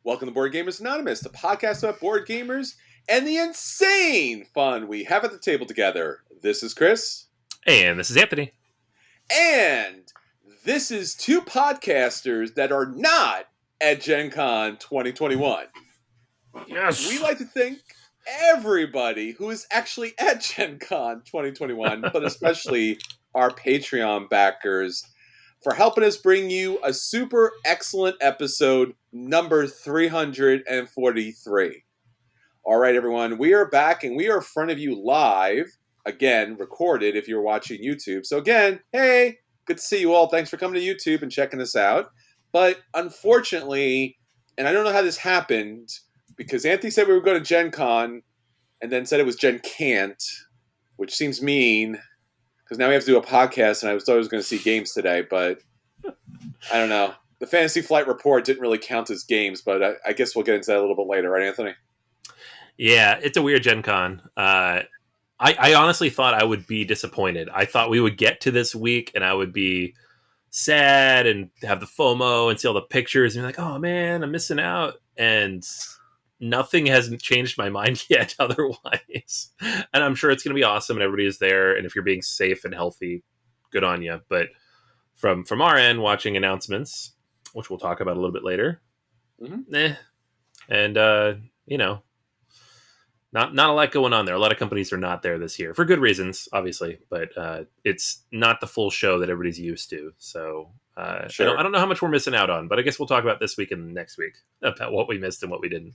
Welcome to Board Gamers Anonymous, the podcast about board gamers and the insane fun we have at the table together. This is Chris. And this is Anthony. And this is two podcasters that are not at Gen Con 2021. Yes. We like to thank everybody who is actually at Gen Con 2021, but especially our Patreon backers, for helping us bring you a super excellent episode, number 343. All right, everyone, we are back and we are in front of you live, again, recorded if you're watching YouTube. So again, hey, good to see you all. Thanks for coming to YouTube and checking us out. But unfortunately, and I don't know how this happened, because Anthony said we were going to Gen Con and then said it was Gen Can't, which seems mean. Because now we have to do a podcast, and I thought I was going to see games today, but I don't know. The Fantasy Flight Report didn't really count as games, but I guess we'll get into that a little bit later, right, Anthony? Yeah, it's a weird Gen Con. I honestly thought I would be disappointed. I thought we would get to this week, and I would be sad and have the FOMO and see all the pictures and be like, oh, man, I'm missing out. And nothing hasn't changed my mind yet otherwise. And I'm sure it's going to be awesome and everybody is there. And if you're being safe and healthy, good on you. But from our end, watching announcements, which we'll talk about a little bit later, and, not a lot going on there. A lot of companies are not there this year for good reasons, obviously, but it's not the full show that everybody's used to. So Sure. I don't know how much we're missing out on, but I guess we'll talk about this week and next week about what we missed and what we didn't.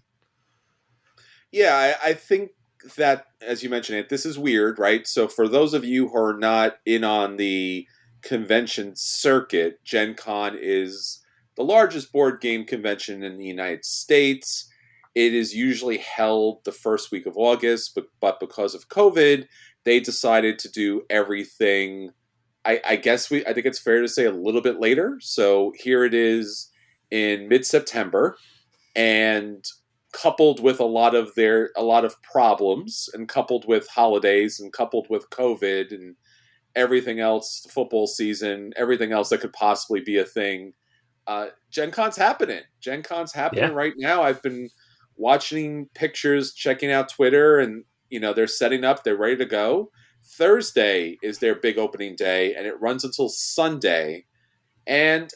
Yeah, I think that, as you mentioned it, this is weird, right? So for those of you who are not in on the convention circuit, Gen Con is the largest board game convention in the United States. It is usually held the first week of August, but because of COVID, they decided to do everything, I think it's fair to say, a little bit later. So here it is in mid-September, and coupled with a lot of problems, and coupled with holidays, and coupled with COVID and everything else, the football season, everything else that could possibly be a thing. Gen Con's happening. Right now. I've been watching pictures, checking out Twitter, and they're setting up. They're ready to go. Thursday is their big opening day, and it runs until Sunday. And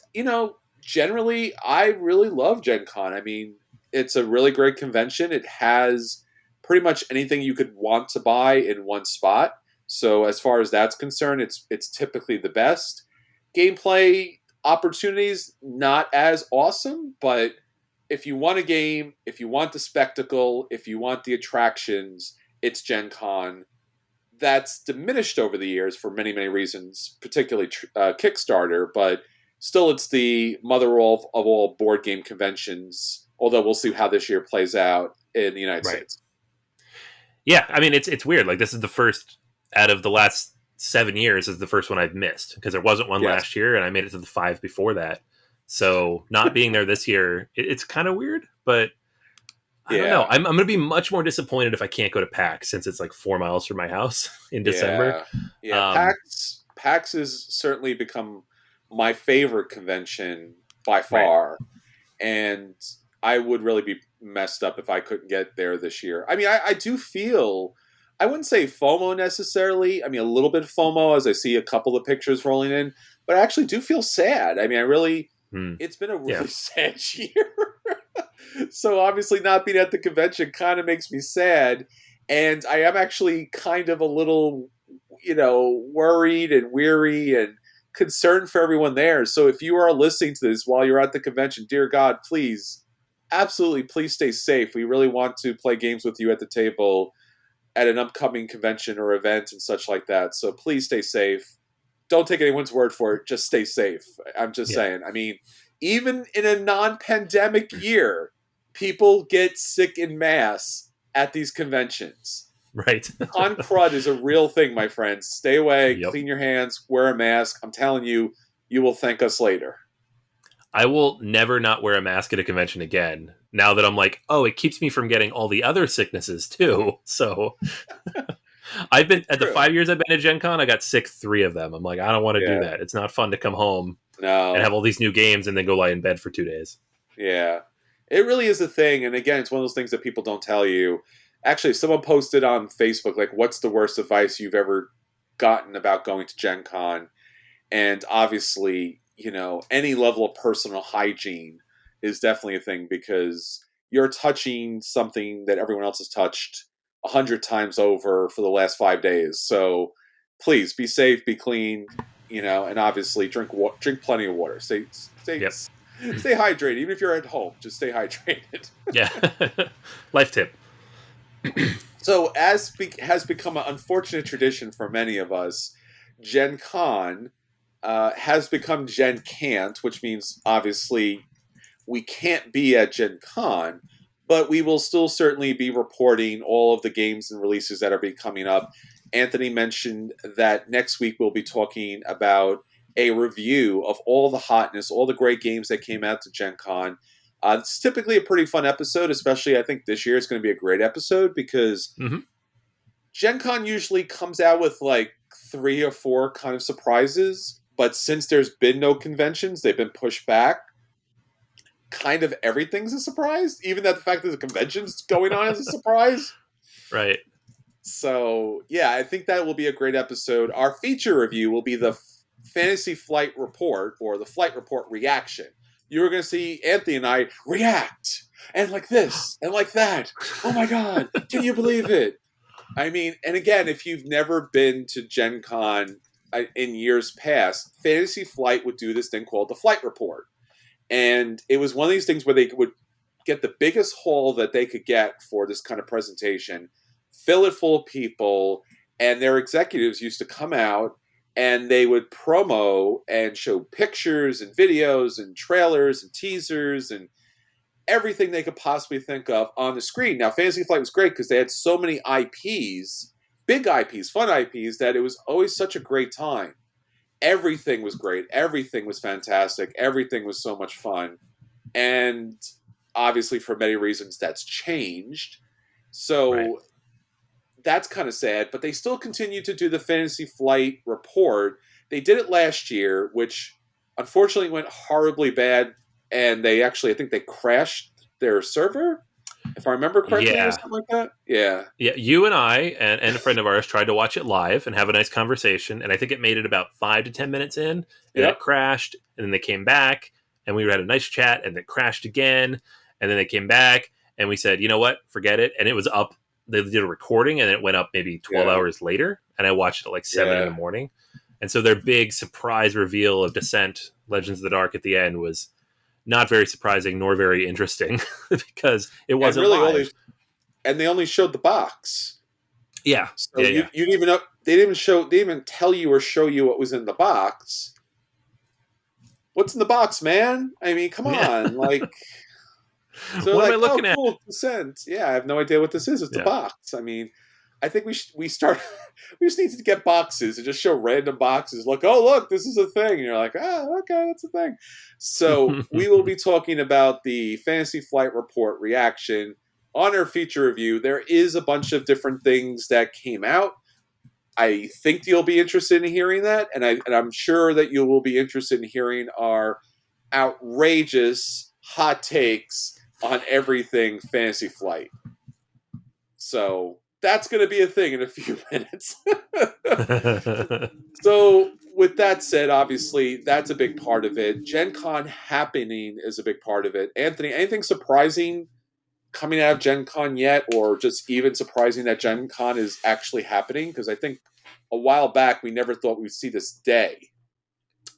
generally, I really love Gen Con. I mean, it's a really great convention. It has pretty much anything you could want to buy in one spot. So as far as that's concerned, it's typically the best. Gameplay opportunities, not as awesome, but if you want a game, if you want the spectacle, if you want the attractions, it's Gen Con. That's diminished over the years for many, many reasons, particularly Kickstarter, but still it's the mother of all board game conventions, although we'll see how this year plays out in the United States. Yeah, I mean, it's weird. Like, this is the first out of the last 7 years is the first one I've missed, because there wasn't one last year, and I made it to the 5 before that. So not being there this year, it's kind of weird, but I don't know. I'm going to be much more disappointed if I can't go to PAX, since it's like 4 miles from my house in December. Yeah. PAX has certainly become my favorite convention by far. Right. And I would really be messed up if I couldn't get there this year. I mean, I do feel, I wouldn't say FOMO necessarily. I mean, a little bit of FOMO as I see a couple of pictures rolling in, but I actually do feel sad. I mean, it's been a really sad year. So obviously not being at the convention kind of makes me sad. And I am actually kind of a little, worried and weary and concerned for everyone there. So if you are listening to this while you're at the convention, dear God, please, absolutely, please stay safe. We really want to play games with you at the table at an upcoming convention or event and such like that. So please stay safe. Don't take anyone's word for it. Just stay safe. I'm just saying. I mean, even in a non-pandemic year, people get sick en masse at these conventions. Right. Con crud is a real thing, my friends. Stay away, clean your hands, wear a mask. I'm telling you, you will thank us later. I will never not wear a mask at a convention again. Now that I'm like, oh, it keeps me from getting all the other sicknesses too. So I've been at the 5 years I've been at Gen Con, I got sick 3 of them. I'm like, I don't want to do that. It's not fun to come home and have all these new games and then go lie in bed for 2 days. Yeah. It really is a thing, and again, it's one of those things that people don't tell you. Actually, someone posted on Facebook, like, what's the worst advice you've ever gotten about going to Gen Con? And obviously, any level of personal hygiene is definitely a thing because you're touching something that everyone else has touched 100 times over for the last 5 days. So please be safe, be clean, and obviously drink plenty of water. Yep. Stay hydrated. Even if you're at home, just stay hydrated. Yeah. Life tip. So, as has become an unfortunate tradition for many of us, Gen Con has become Gen Can't, which means obviously we can't be at Gen Con, but we will still certainly be reporting all of the games and releases that are be coming up. Anthony mentioned that next week we'll be talking about a review of all the hotness, all the great games that came out to Gen Con. It's typically a pretty fun episode, especially I think this year is going to be a great episode because Mm-hmm. Gen Con usually comes out with like 3 or 4 kind of surprises, but since there's been no conventions, they've been pushed back. Kind of everything's a surprise, even that the fact that the convention's going on is a surprise. Right. So, yeah, I think that will be a great episode. Our feature review will be the Fantasy Flight Report or the Flight Report reaction. You are going to see Anthony and I react and like this and like that. Oh my God, can you believe it? I mean, and again, if you've never been to Gen Con in years past, Fantasy Flight would do this thing called the Flight Report. And it was one of these things where they would get the biggest hall that they could get for this kind of presentation, fill it full of people, and their executives used to come out and they would promo and show pictures and videos and trailers and teasers and everything they could possibly think of on the screen. Now, Fantasy Flight was great because they had so many IPs, big IPs, fun IPs, that it was always such a great time. Everything was great. Everything was fantastic. Everything was so much fun. And obviously, for many reasons, that's changed. So Right. that's kind of sad, but they still continue to do the Fantasy Flight report. They did it last year, which unfortunately went horribly bad, and they actually, I think they crashed their server, if I remember correctly, or Yeah. something like that. Yeah. Yeah. You and I and a friend of ours tried to watch it live and have a nice conversation. And I think it made it about 5 to 10 minutes in, and then it Yep. crashed. And then they came back and we had a nice chat, and it crashed again. And then they came back and we said, you know what? Forget it. And it was up. They did a recording and it went up maybe 12 Yeah. hours later. And I watched it at like 7 in Yeah. the morning. And so their big surprise reveal of Descent, Legends of the Dark at the end was not very surprising nor very interesting because it And wasn't really, live. they only showed the box. Yeah. So Yeah. you didn't even know, they didn't even tell you or show you what was in the box. What's in the box, man? I mean, come Yeah. on, like. So What am I like, oh, looking at? cool, Descent. Yeah, I have no idea what this is. It's a Yeah. box. I mean, I think we start. We just need to get boxes and just show random boxes. Look, oh look, this is a thing. And you're like, oh, okay, that's a thing. So we will be talking about the Fantasy Flight Report reaction on our feature review. There is a bunch of different things that came out. I think you'll be interested in hearing that, and I'm sure that you will be interested in hearing our outrageous hot takes on everything Fantasy Flight. So that's going to be a thing in a few minutes. So with that said, obviously that's a big part of it. Gen Con happening is a big part of it. Anthony, anything surprising coming out of Gen Con yet, or just even surprising that Gen Con is actually happening? Because I think a while back we never thought we'd see this day.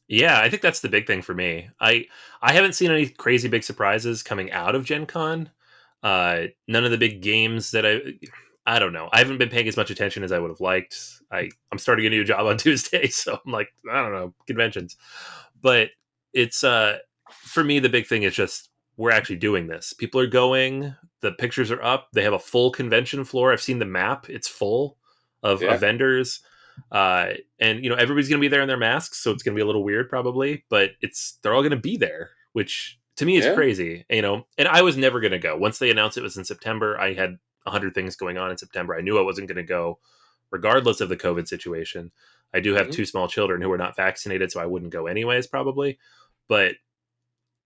Yeah, I think that's the big thing for me. I haven't seen any crazy big surprises coming out of Gen Con. None of the big games that I don't know. I haven't been paying as much attention as I would have liked. I'm starting a new job on Tuesday, so I'm like, I don't know, conventions. But it's for me the big thing is just we're actually doing this. People are going, the pictures are up, they have a full convention floor. I've seen the map, it's full of vendors. And everybody's gonna be there in their masks, so it's gonna be a little weird probably, but they're all gonna be there, which to me is Yeah. crazy. And I was never gonna go. Once they announced it was in September, I had 100 things going on in September. I knew I wasn't gonna go regardless of the COVID situation. I do have 2 small children who are not vaccinated, so I wouldn't go anyways probably. But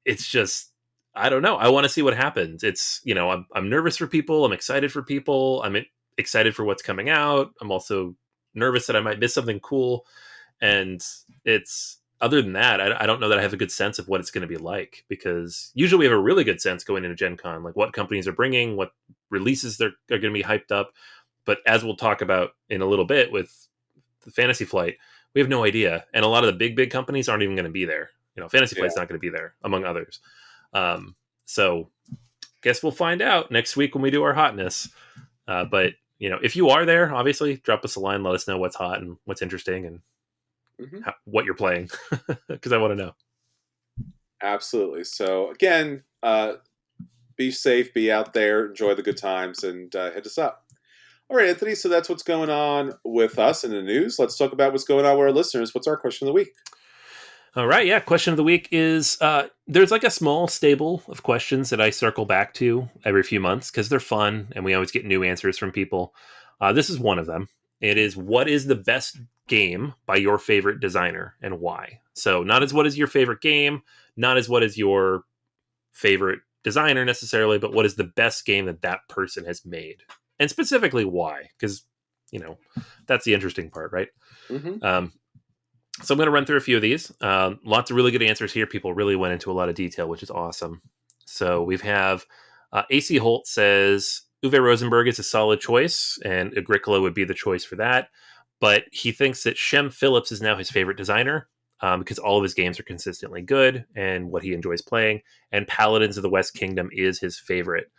it's just I don't know. I want to see what happens. It's, I'm nervous for people. I'm excited for people. I'm excited for what's coming out. I'm also nervous that I might miss something cool. And it's, other than that, I don't know that I have a good sense of what it's going to be like, because usually we have a really good sense going into Gen Con, like what companies are bringing, what releases are going to be hyped up. But as we'll talk about in a little bit with the Fantasy Flight, we have no idea. And a lot of the big companies aren't even going to be there. Fantasy Yeah. Flight's not going to be there, among others. So guess we'll find out next week when we do our hotness. But if you are there, obviously drop us a line, let us know what's hot and what's interesting and what you're playing, because I want to know. Absolutely. So again, be safe, be out there, enjoy the good times, and hit us up. All right, Anthony, so that's what's going on with us in the news. Let's talk about what's going on with our listeners. What's our question of the week? All right, yeah. Question of the week is there's like a small stable of questions that I circle back to every few months because they're fun and we always get new answers from people. This is one of them. It is, what is the best game by your favorite designer and why? So not as what is your favorite game, not as what is your favorite designer necessarily, but what is the best game that that person has made? And specifically why? Because, that's the interesting part, right? Mm-hmm. So I'm going to run through a few of these. Lots of really good answers here. People really went into a lot of detail, which is awesome. So we have AC Holt says Uwe Rosenberg is a solid choice, and Agricola would be the choice for that. But he thinks that Shem Phillips is now his favorite designer because all of his games are consistently good and what he enjoys playing. And Paladins of the West Kingdom is his favorite.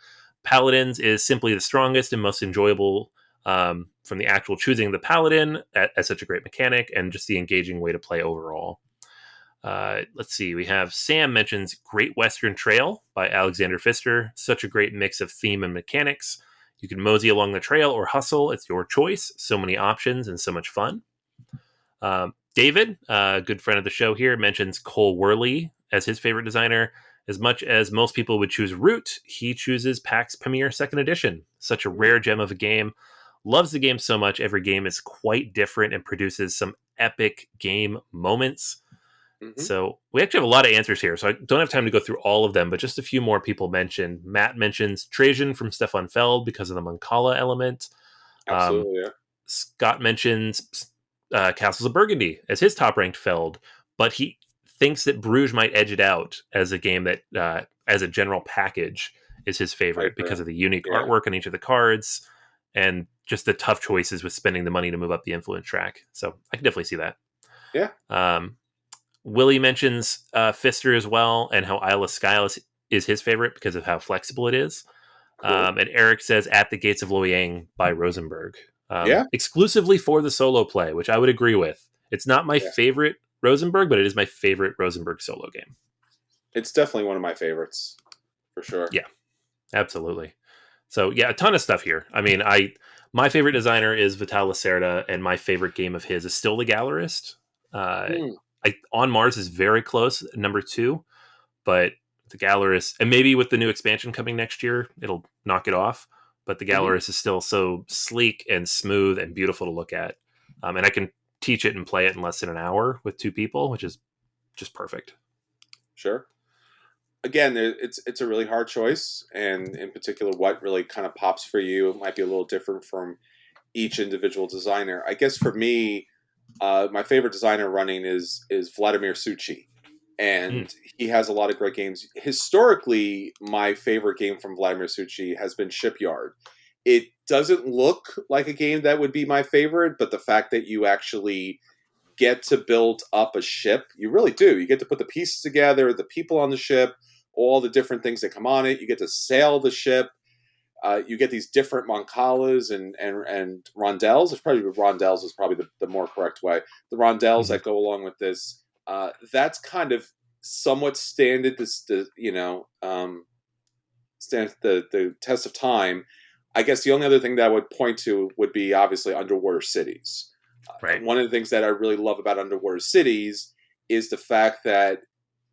Paladins is simply the strongest and most enjoyable from the actual choosing the paladin as such a great mechanic and just the engaging way to play overall. Let's see. We have Sam mentions Great Western Trail by Alexander Pfister. Such a great mix of theme and mechanics. You can mosey along the trail or hustle. It's your choice. So many options and so much fun. David, a good friend of the show here, mentions Cole Worley as his favorite designer. As much as most people would choose Root, he chooses PAX Premier 2nd Edition. Such a rare gem of a game. Loves the game so much. Every game is quite different and produces some epic game moments. Mm-hmm. So we actually have a lot of answers here. So I don't have time to go through all of them, but just a few more people mentioned. Matt mentions Trajan from Stefan Feld because of the Mancala element. Absolutely, yeah. Scott mentions Castles of Burgundy as his top-ranked Feld, but he thinks that Bruges might edge it out as a game that, as a general package, is his favorite because of the unique artwork on each of the cards and just the tough choices with spending the money to move up the influence track. So I can definitely see that. Yeah. Willie mentions Pfister as well and how Isle of Skye is his favorite because of how flexible it is. Cool. And Eric says At the Gates of Luoyang by Rosenberg. Exclusively for the solo play, which I would agree with. It's not my favorite Rosenberg, but it is my favorite Rosenberg solo game. It's definitely one of my favorites, for sure. Yeah, absolutely. So yeah, a ton of stuff here. I mean, my favorite designer is Vital Lacerda, and my favorite game of his is still The Gallerist. On Mars is very close, number 2, but The Gallerist, and maybe with the new expansion coming next year, it'll knock it off. But The Gallerist is still so sleek and smooth and beautiful to look at. And I can teach it and play it in less than an hour with 2 people, which is just perfect. Sure. Again, it's a really hard choice, and in particular, what really kind of pops for you might be a little different from each individual designer. I guess for me, my favorite designer running is Vladimir Suchi, and he has a lot of great games. Historically, my favorite game from Vladimir Suchi has been Shipyard. It doesn't look like a game that would be my favorite, but the fact that you actually get to build up a ship, you really do. You get to put the pieces together, the people on the ship, all the different things that come on it. You get to sail the ship. You get these different mancalas and rondelles. It's probably rondelles is probably the more correct way. The rondelles that go along with this. That's kind of somewhat stand the test of time. I guess the only other thing that I would point to would be obviously Underwater Cities. Right. One of the things that I really love about Underwater Cities is the fact that,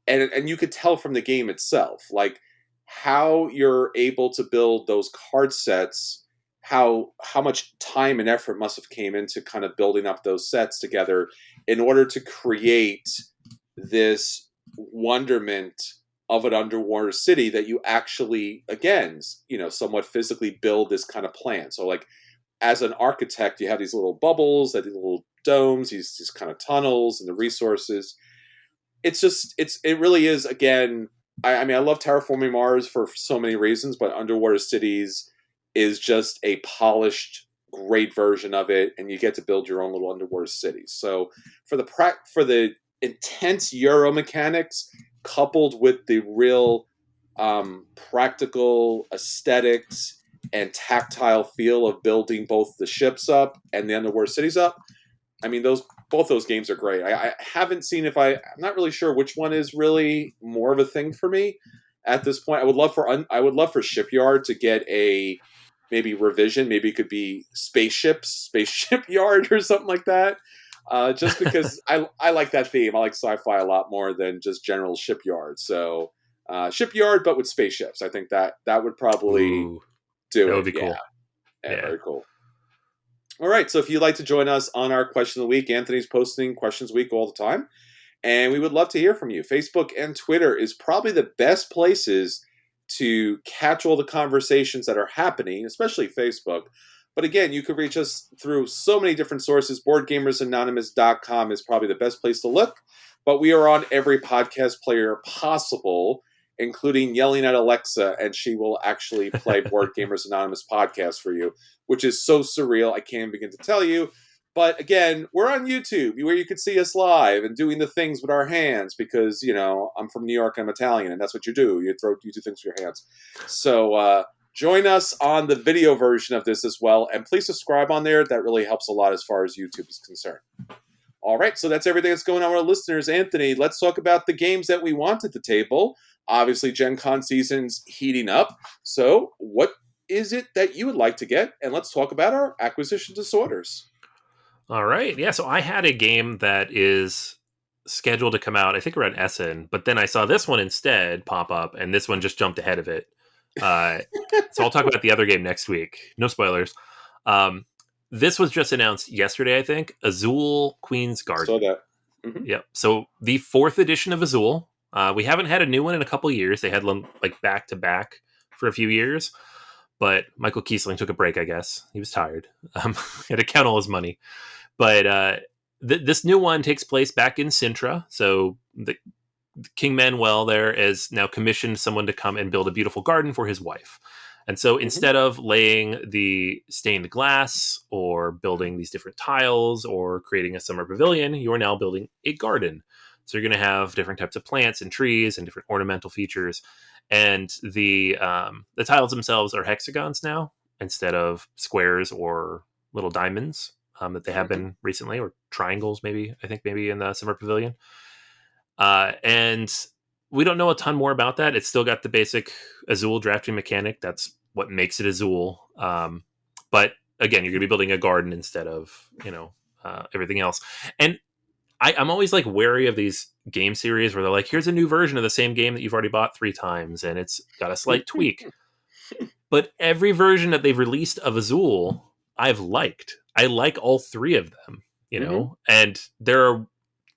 and you could tell from the game itself, like how you're able to build those card sets, how much time and effort must have came into kind of building up those sets together in order to create this wonderment of an underwater city that you actually, again, somewhat physically build this kind of plan. So, like, as an architect, you have these little bubbles, these little domes, these kind of tunnels, and the resources. It really is, again. I mean, I love terraforming Mars for so many reasons, but Underwater Cities is just a polished, great version of it, and you get to build your own little underwater cities. So for the intense Euro mechanics, coupled with the real practical aesthetics and tactile feel of building both the ships up and the underwater cities up. I mean, both those games are great. I haven't seen I'm not really sure which one is really more of a thing for me at this point. I would love for Shipyard to get a maybe revision. Maybe it could be Spaceship Yard or something like that. Just because I like that theme. I like sci-fi a lot more than just general shipyard. So Shipyard, but with spaceships. I think that would probably Ooh, do that it. would be cool. Yeah, Yeah. very cool. All right, so if you'd like to join us on our question of the week, Anthony's posting questions week all the time, and we would love to hear from you. Facebook and Twitter is probably the best places to catch all the conversations that are happening, especially Facebook. But again, you can reach us through so many different sources. BoardGamersAnonymous.com is probably the best place to look, but we are on every podcast player possible, including yelling at Alexa, and she will actually play Board Gamers Anonymous podcast for you, which is so surreal. I can't begin to tell you. But again, we're on YouTube, where you can see us live and doing the things with our hands because, I'm from New York, I'm Italian, and that's what you do. You do things with your hands. So join us on the video version of this as well, and please subscribe on there. That really helps a lot as far as YouTube is concerned. All right, so that's everything that's going on with our listeners. Anthony, let's talk about the games that we want at the table. Obviously, Gen Con season's heating up. So what is it that you would like to get? And let's talk about our acquisition disorders. All right. Yeah. So I had a game that is scheduled to come out, I think around Essen, but then I saw this one instead pop up, and this one just jumped ahead of it. Uh, so I'll talk about the other game next week. No spoilers. This was just announced yesterday, I think. Azul Queen's Saw Garden. that. Mm-hmm. Yep. So the 4th edition of Azul. We haven't had a new one in a couple years. They had them like back to back for a few years, but Michael Kiesling took a break. I guess he was tired. He had to count all his money. But this new one takes place back in Sintra. So the King Manuel there has now commissioned someone to come and build a beautiful garden for his wife. And so instead of laying the stained glass or building these different tiles or creating a summer pavilion, you are now building a garden. So you're going to have different types of plants and trees and different ornamental features. And the tiles themselves are hexagons now instead of squares or little diamonds that they have been recently, or triangles maybe, I think maybe in the summer pavilion. And we don't know a ton more about that. It's still got the basic Azul drafting mechanic. That's what makes it Azul. But again, you're going to be building a garden instead of, everything else. And I'm always like wary of these game series where they're like, here's a new version of the same game that you've already bought 3 times, and it's got a slight tweak. But every version that they've released of Azul, I've liked. I like all 3 of them, and there are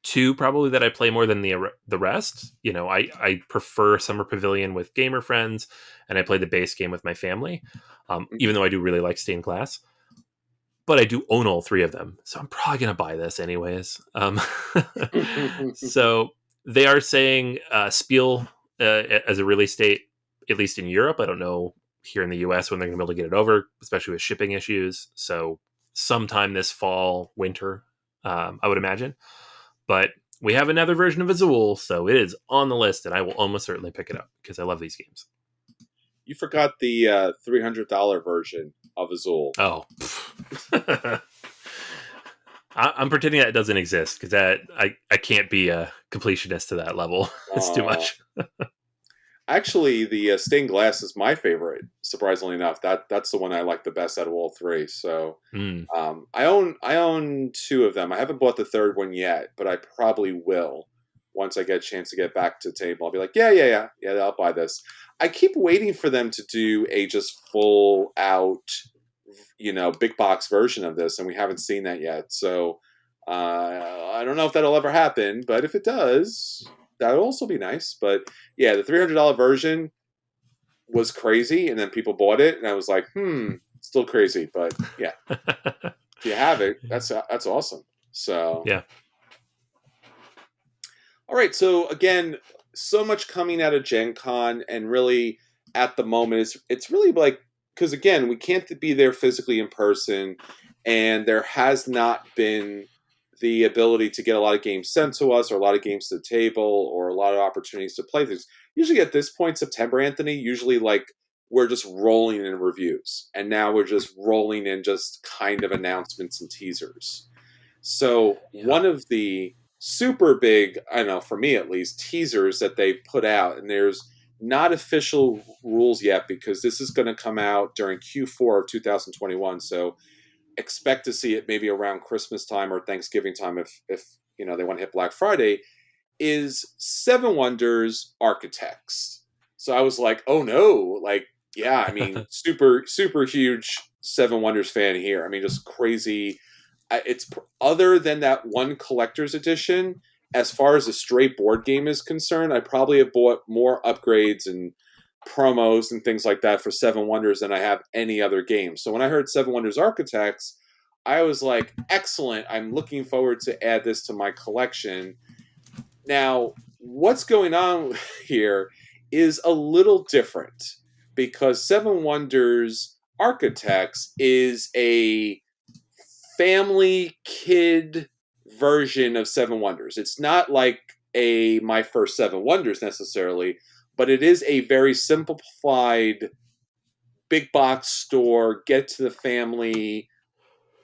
2 probably that I play more than the rest. I prefer Summer Pavilion with gamer friends, and I play the base game with my family, even though I do really like stained glass. But I do own all 3 of them, so I'm probably going to buy this anyways. So they are saying Spiel as a release date, at least in Europe. I don't know here in the US when they're going to be able to get it over, especially with shipping issues. So sometime this fall, winter, I would imagine. But we have another version of Azul, so it is on the list, and I will almost certainly pick it up because I love these games. You forgot the $300 version of Azul. Oh. I'm pretending that doesn't exist because I can't be a completionist to that level. It's too much. Actually, the stained glass is my favorite. Surprisingly enough, that's the one I like the best out of all 3. So I own 2 of them. I haven't bought the 3rd one yet, but I probably will once I get a chance to get back to the table. I'll be like, yeah, I'll buy this. I keep waiting for them to do a just full out, big box version of this, and we haven't seen that yet. So I don't know if that'll ever happen, but if it does, that would also be nice. But yeah, the $300 version was crazy, and then people bought it, and I was like, still crazy. But yeah, if you have it, that's awesome. So Yeah. all right, so again, so much coming out of Gen Con, and really at the moment, it's really like, because again, we can't be there physically in person, and there has not been the ability to get a lot of games sent to us, or a lot of games to the table, or a lot of opportunities to play things. Usually at this point, September, Anthony, usually like we're just rolling in reviews, and now we're just rolling in just kind of announcements and teasers. So Yeah. one of the super big, I don't know, for me at least, teasers that they've put out, and there's not official rules yet because this is going to come out during Q4 of 2021. So expect to see it maybe around Christmas time or Thanksgiving time if they want to hit Black Friday, is Seven Wonders Architects. So I was like, oh no, like, yeah, I mean, super, super huge Seven Wonders fan here. I mean, just crazy. It's other than that one collector's edition, as far as a straight board game is concerned, I probably have bought more upgrades and promos and things like that for Seven Wonders than I have any other game. So when I heard Seven Wonders Architects, I was like, excellent. I'm looking forward to add this to my collection. Now, what's going on here is a little different because Seven Wonders Architects is a family kid version of Seven Wonders. It's not like a My First Seven Wonders necessarily, but it is a very simplified big box store, get to the family,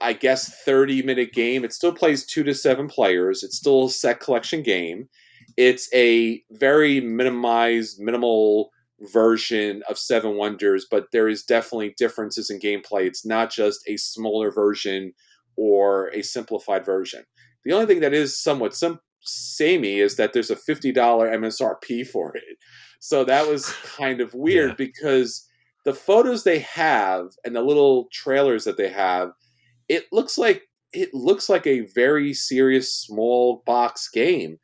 I guess 30-minute game. It still plays 2 to 7 players. It's still a set collection game. It's a very minimized, minimal version of Seven Wonders, but there is definitely differences in gameplay. It's not just a smaller version or a simplified version. The only thing that is somewhat samey is that there's a $50 MSRP for it. So that was kind of Yeah. weird because the photos they have and the little trailers that they have, it looks like a very serious small box game.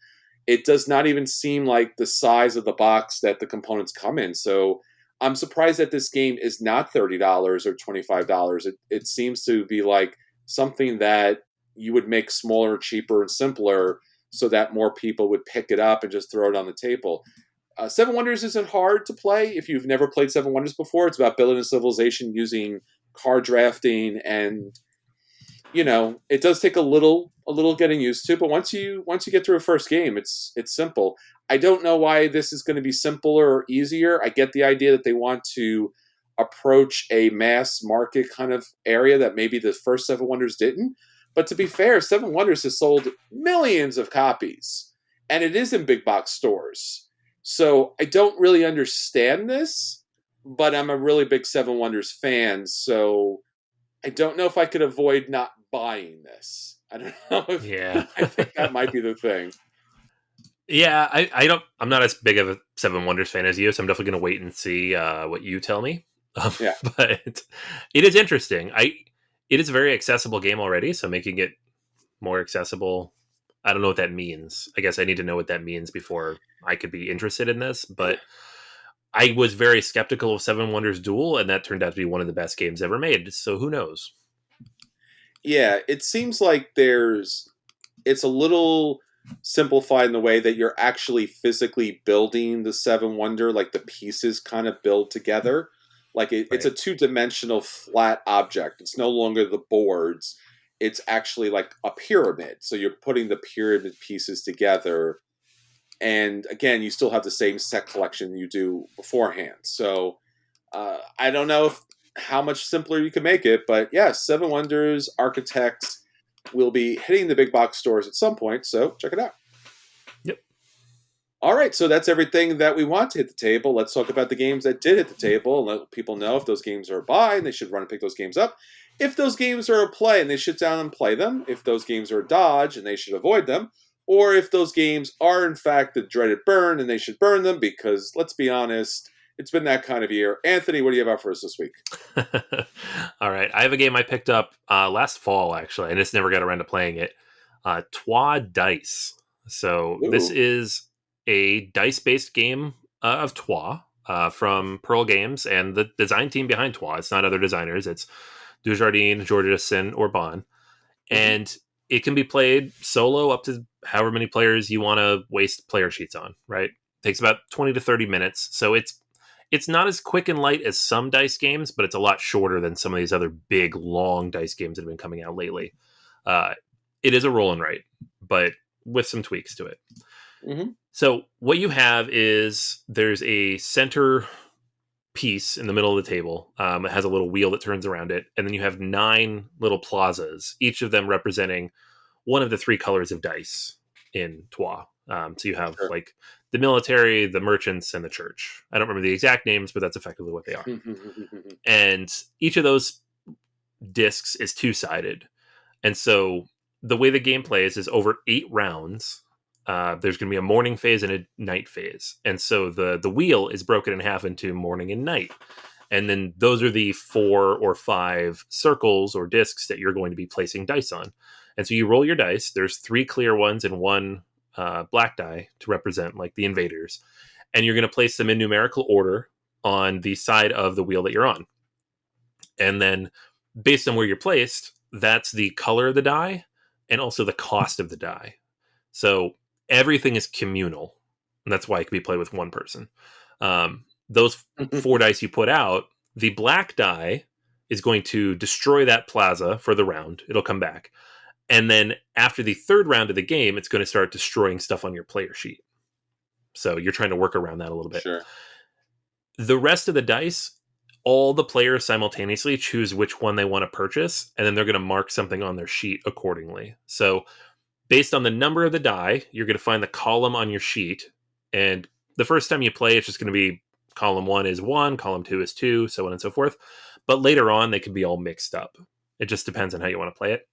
It does not even seem like the size of the box that the components come in. So I'm surprised that this game is not $30 or $25. It seems to be like something that you would make smaller, cheaper, and simpler so that more people would pick it up and just throw it on the table. Seven Wonders isn't hard to play if you've never played Seven Wonders before. It's about building a civilization using card drafting, and it does take a little getting used to, but once you get through a first game, it's simple. I don't know why this is going to be simpler or easier. I get the idea that they want to approach a mass market kind of area that maybe the first Seven Wonders didn't. But to be fair, Seven Wonders has sold millions of copies, and it is in big box stores. So I don't really understand this, but I'm a really big Seven Wonders fan, so I don't know if I could avoid not buying this. I don't know if Yeah. I think that might be the thing. Yeah, I'm not as big of a Seven Wonders fan as you, so I'm definitely going to wait and see what you tell me. Um, Yeah. but it is interesting. It is a very accessible game already, so making it more accessible, I don't know what that means. I guess I need to know what that means before I could be interested in this. But I was very skeptical of Seven Wonders Duel, and that turned out to be one of the best games ever made. So who knows? Yeah, it seems like it's a little simplified in the way that you're actually physically building the Seven Wonder, like the pieces kind of build together. Like it's Right. a two-dimensional flat object. It's no longer the boards. It's actually like a pyramid. So you're putting the pyramid pieces together, and again, you still have the same set collection you do beforehand. So I don't know how much simpler you can make it, but yeah, Seven Wonders Architects will be hitting the big box stores at some point. So check it out. Yep. All right, so that's everything that we want to hit the table. Let's talk about the games that did hit the table and let people know if those games are a buy and they should run and pick those games up. If those games are a play and they should down and play them. If those games are a dodge and they should avoid them. Or if those games are in fact the dreaded burn and they should burn them because, let's be honest, it's been that kind of year. Anthony, what do you have out for us this week? All right. I have a game I picked up last fall, actually. I just never got around to playing it. Twa Dice. So this Ooh, is a dice-based game of Troyes from Pearl Games and the design team behind Troyes. It's not other designers. It's Dujardin, Georges, and Orban. Hmm. And it can be played solo up to however many players you want to waste player sheets on, right? It takes about 20 to 30 minutes. So it's not as quick and light as some dice games, but it's a lot shorter than some of these other big, long dice games that have been coming out lately. Uh, it is a roll and write, but with some tweaks to it. Hmm. So what you have is there's a center piece in the middle of the table. It has a little wheel that turns around it, and then you have 9 little plazas, each of them representing one of the 3 colors of dice in Troyes. So you have Sure. like the military, the merchants, and the church. I don't remember the exact names, but that's effectively what they are. And each of those discs is 2-sided. And so the way the game plays is over 8 rounds. There's going to be a morning phase and a night phase, and so the wheel is broken in half into morning and night, and then those are the 4 or 5 circles or discs that you're going to be placing dice on. And so you roll your dice. There's 3 clear ones and 1 black die to represent like the invaders, and you're going to place them in numerical order on the side of the wheel that you're on. And then based on where you're placed, that's the color of the die and also the cost of the die. So everything is communal, and that's why it can be played with one person. Those 4 dice you put out, the black die is going to destroy that plaza for the round. It'll come back. And then after the 3rd round of the game, it's going to start destroying stuff on your player sheet. So you're trying to work around that a little bit. Sure. The rest of the dice, all the players simultaneously choose which one they want to purchase, and then they're going to mark something on their sheet accordingly. So based on the number of the die, you're going to find the column on your sheet. And the first time you play, it's just going to be column 1 is 1, column 2 is 2, so on and so forth. But later on, they can be all mixed up. It just depends on how you want to play it.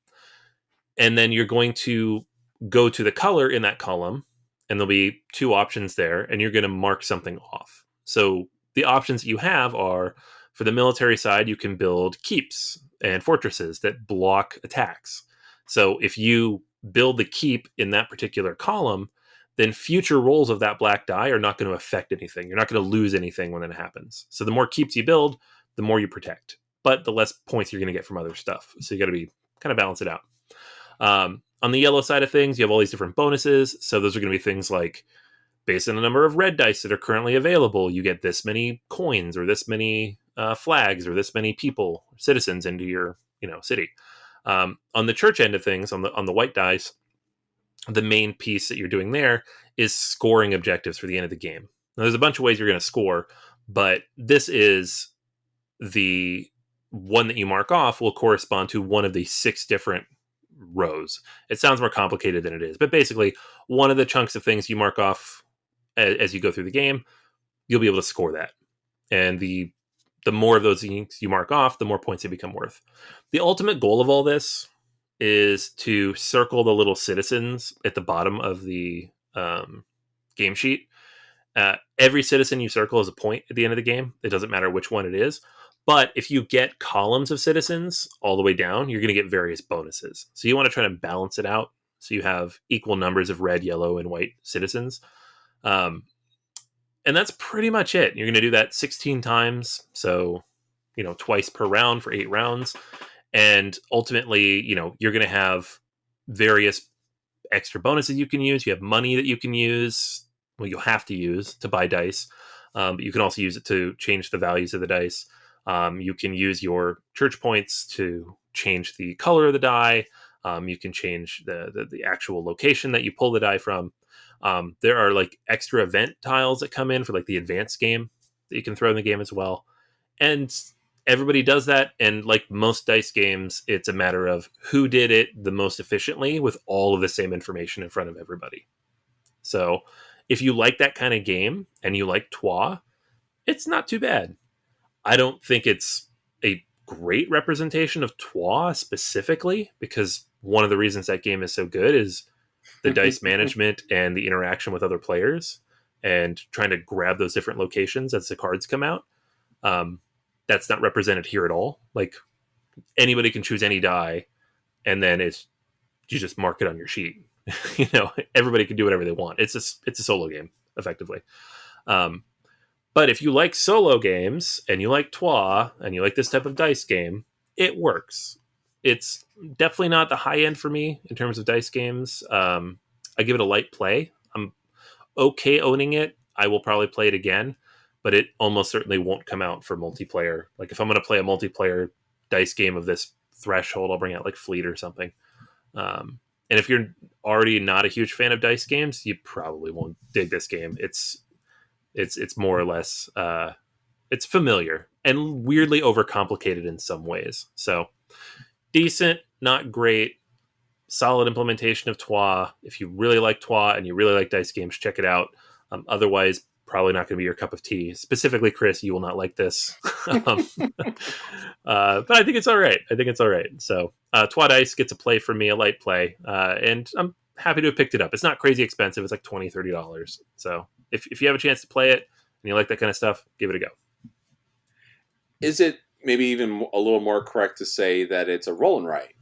And then you're going to go to the color in that column, and there'll be 2 options there, and you're going to mark something off. So the options that you have are, for the military side, you can build keeps and fortresses that block attacks. So if you build the keep in that particular column, then future rolls of that black die are not going to affect anything. You're not going to lose anything when that happens. So the more keeps you build, the more you protect, but the less points you're going to get from other stuff. So you got to be kind of balance it out. On the yellow side of things, you have all these different bonuses. So those are going to be things like, based on the number of red dice that are currently available, you get this many coins or this many flags or this many people, citizens into your city. On the church end of things, on the white dice, the main piece that you're doing there is scoring objectives for the end of the game. Now, there's a bunch of ways you're going to score, but this is the one that you mark off will correspond to one of the 6 different rows. It sounds more complicated than it is, but basically, one of the chunks of things you mark off as you go through the game, you'll be able to score that. And the more of those you mark off, the more points they become worth. The ultimate goal of all this is to circle the little citizens at the bottom of the game sheet. Every citizen you circle is a point at the end of the game. It doesn't matter which one it is. But if you get columns of citizens all the way down, you're going to get various bonuses. So you want to try to balance it out so you have equal numbers of red, yellow, and white citizens. And that's pretty much it. You're going to do that 16 times. So, twice per round for 8 rounds. And ultimately, you're going to have various extra bonuses you can use. You have money that you can use. Well, you'll have to use to buy dice. But you can also use it to change the values of the dice. You can use your church points to change the color of the die. You can change the actual location that you pull the die from. There are like extra event tiles that come in for like the advanced game that you can throw in the game as well. And everybody does that. And like most dice games, it's a matter of who did it the most efficiently with all of the same information in front of everybody. So if you like that kind of game and you like Troyes, it's not too bad. I don't think it's a great representation of Troyes specifically, because one of the reasons that game is so good is the dice management and the interaction with other players and trying to grab those different locations as the cards come out. That's not represented here at all. Like, anybody can choose any die, and then you just mark it on your sheet. Everybody can do whatever they want. It's a solo game effectively. Um, but if you like solo games and you like Twa and you like this type of dice game, it works. It's definitely not the high end for me in terms of dice games. I give it a light play. I'm okay owning it. I will probably play it again, but it almost certainly won't come out for multiplayer. Like if I'm going to play a multiplayer dice game of this threshold, I'll bring out like Fleet or something. And if you're already not a huge fan of dice games, you probably won't dig this game. It's more or less it's familiar and weirdly overcomplicated in some ways. So decent, not great, solid implementation of Twa. If you really like Twa and you really like dice games, check it out. Otherwise, probably not going to be your cup of tea. Specifically, Chris, you will not like this. But I think it's all right. I think it's all right. So Twa Dice gets a play from me, a light play, and I'm happy to have picked it up. It's not crazy expensive. It's like $20-$30. So if you have a chance to play it and you like that kind of stuff, give it a go. Is it maybe even a little more correct to say that it's a roll and write,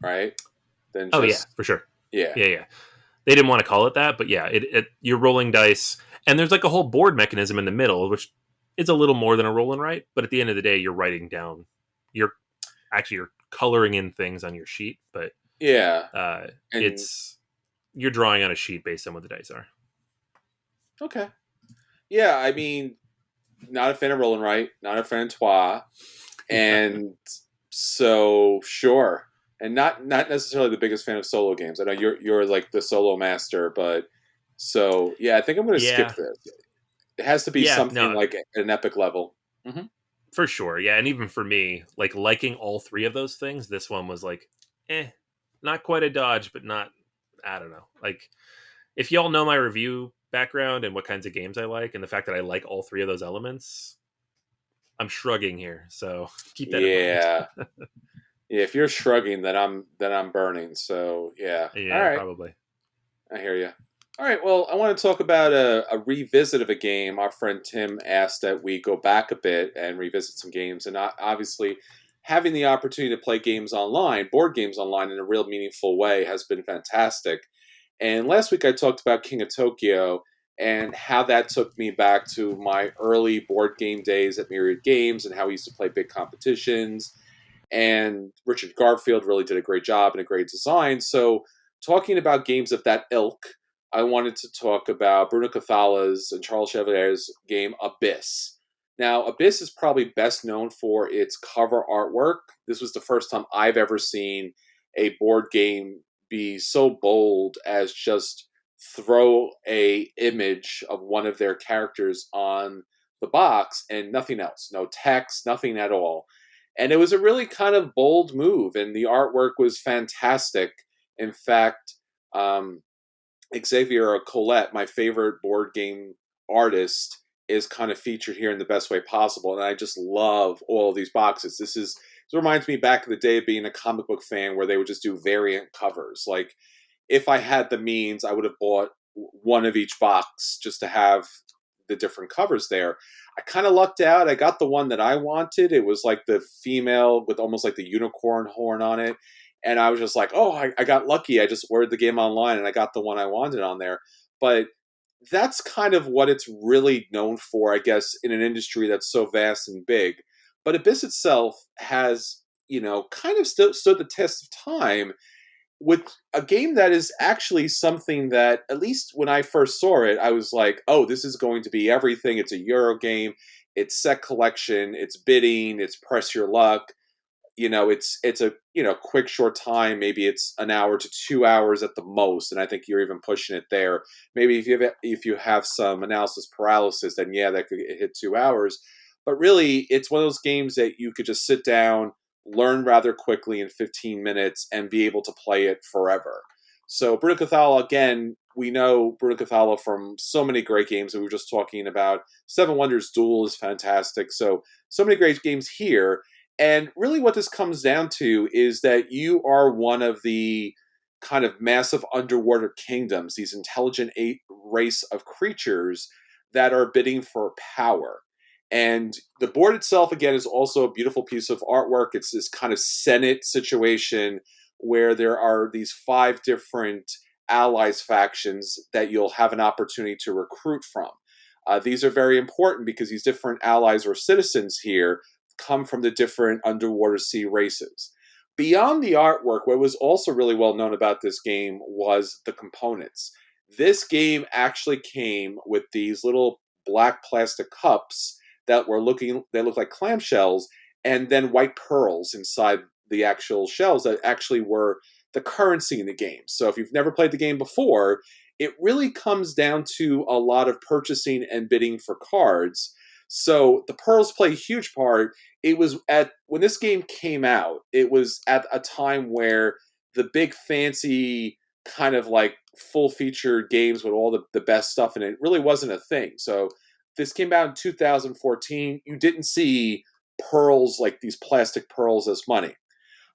right? Than Oh yeah, just for sure. yeah, Yeah. They didn't want to call it that, but yeah, you're rolling dice, and there's like a whole board mechanism in the middle, which is a little more than a roll and write. But at the end of the day, you're writing down. You're coloring in things on your sheet, but yeah, uh, and it's you're drawing on a sheet based on what the dice are. okay, yeah. I mean, not a fan of roll and write, not a fan of Twa, Yeah. and so sure, and not necessarily the biggest fan of solo games. I know you're like the solo master, but so yeah, I think I'm going to skip Yeah. this. It has to be Yeah. something No, like an epic level. Hmm. for sure. Yeah, and even for me, like liking all three of those things, this one was like, not quite a dodge, but not. I don't know. Like if y'all know my review background and what kinds of games I like, and the fact that I like all three of those elements, I'm shrugging here. So keep that in mind. Yeah, yeah. If you're shrugging, then I'm burning. So yeah. All Yeah, right, probably. I hear you. All right. Well, I want to talk about a revisit of a game. Our friend Tim asked that we go back a bit and revisit some games, and obviously, having the opportunity to play games online, board games online, in a real meaningful way has been fantastic. And last week I talked about King of Tokyo and how that took me back to my early board game days at Myriad Games and how we used to play big competitions. And Richard Garfield really did a great job and a great design. So, talking about games of that ilk, I wanted to talk about Bruno Cathala's and Charles Chevalier's game Abyss. Now, Abyss is probably best known for its cover artwork. This was the first time I've ever seen a board game be so bold as just throw a image of one of their characters on the box and nothing else, no text, nothing at all. And it was a really kind of bold move, and the artwork was fantastic. In fact, um, Xavier Colette, my favorite board game artist, is kind of featured here in the best way possible. And I just love all of these boxes. This reminds me back in the day of being a comic book fan where they would just do variant covers. Like if I had the means, I would have bought one of each box just to have the different covers there. I kind of lucked out. I got the one that I wanted. It was like the female with almost like the unicorn horn on it. And I was just like, oh, I got lucky. I just ordered the game online and I got the one I wanted on there. But that's kind of what it's really known for, I guess, in an industry that's so vast and big. But Abyss itself has, kind of stood the test of time with a game that is actually something that, at least when I first saw it, I was like, oh, this is going to be everything. It's a Euro game. It's set collection. It's bidding. It's press your luck. It's a quick short time. Maybe it's an hour to 2 hours at the most, and I think you're even pushing it there. Maybe if you have some analysis paralysis, then yeah, that could hit 2 hours. But really, it's one of those games that you could just sit down, learn rather quickly in 15 minutes, and be able to play it forever. So Bruno Cathala, again, we know Bruno Cathala from so many great games that we were just talking about. Seven Wonders Duel is fantastic. So many great games here. And really, what this comes down to is that you are one of the kind of massive underwater kingdoms, these intelligent race of creatures that are bidding for power. And the board itself, again, is also a beautiful piece of artwork. It's this kind of Senate situation where there are these five different allies factions that you'll have an opportunity to recruit from. These are very important because these different allies or citizens here come from the different underwater sea races. Beyond the artwork, what was also really well known about this game was the components. This game actually came with these little black plastic cups they look like clamshells, and then white pearls inside the actual shells that actually were the currency in the game. So if you've never played the game before, it really comes down to a lot of purchasing and bidding for cards. So the pearls play a huge part. It was at when this game came out, it was at a time where the big fancy kind of like full featured games with all the best stuff in it really wasn't a thing. So this came out in 2014. You didn't see pearls like these plastic pearls as money.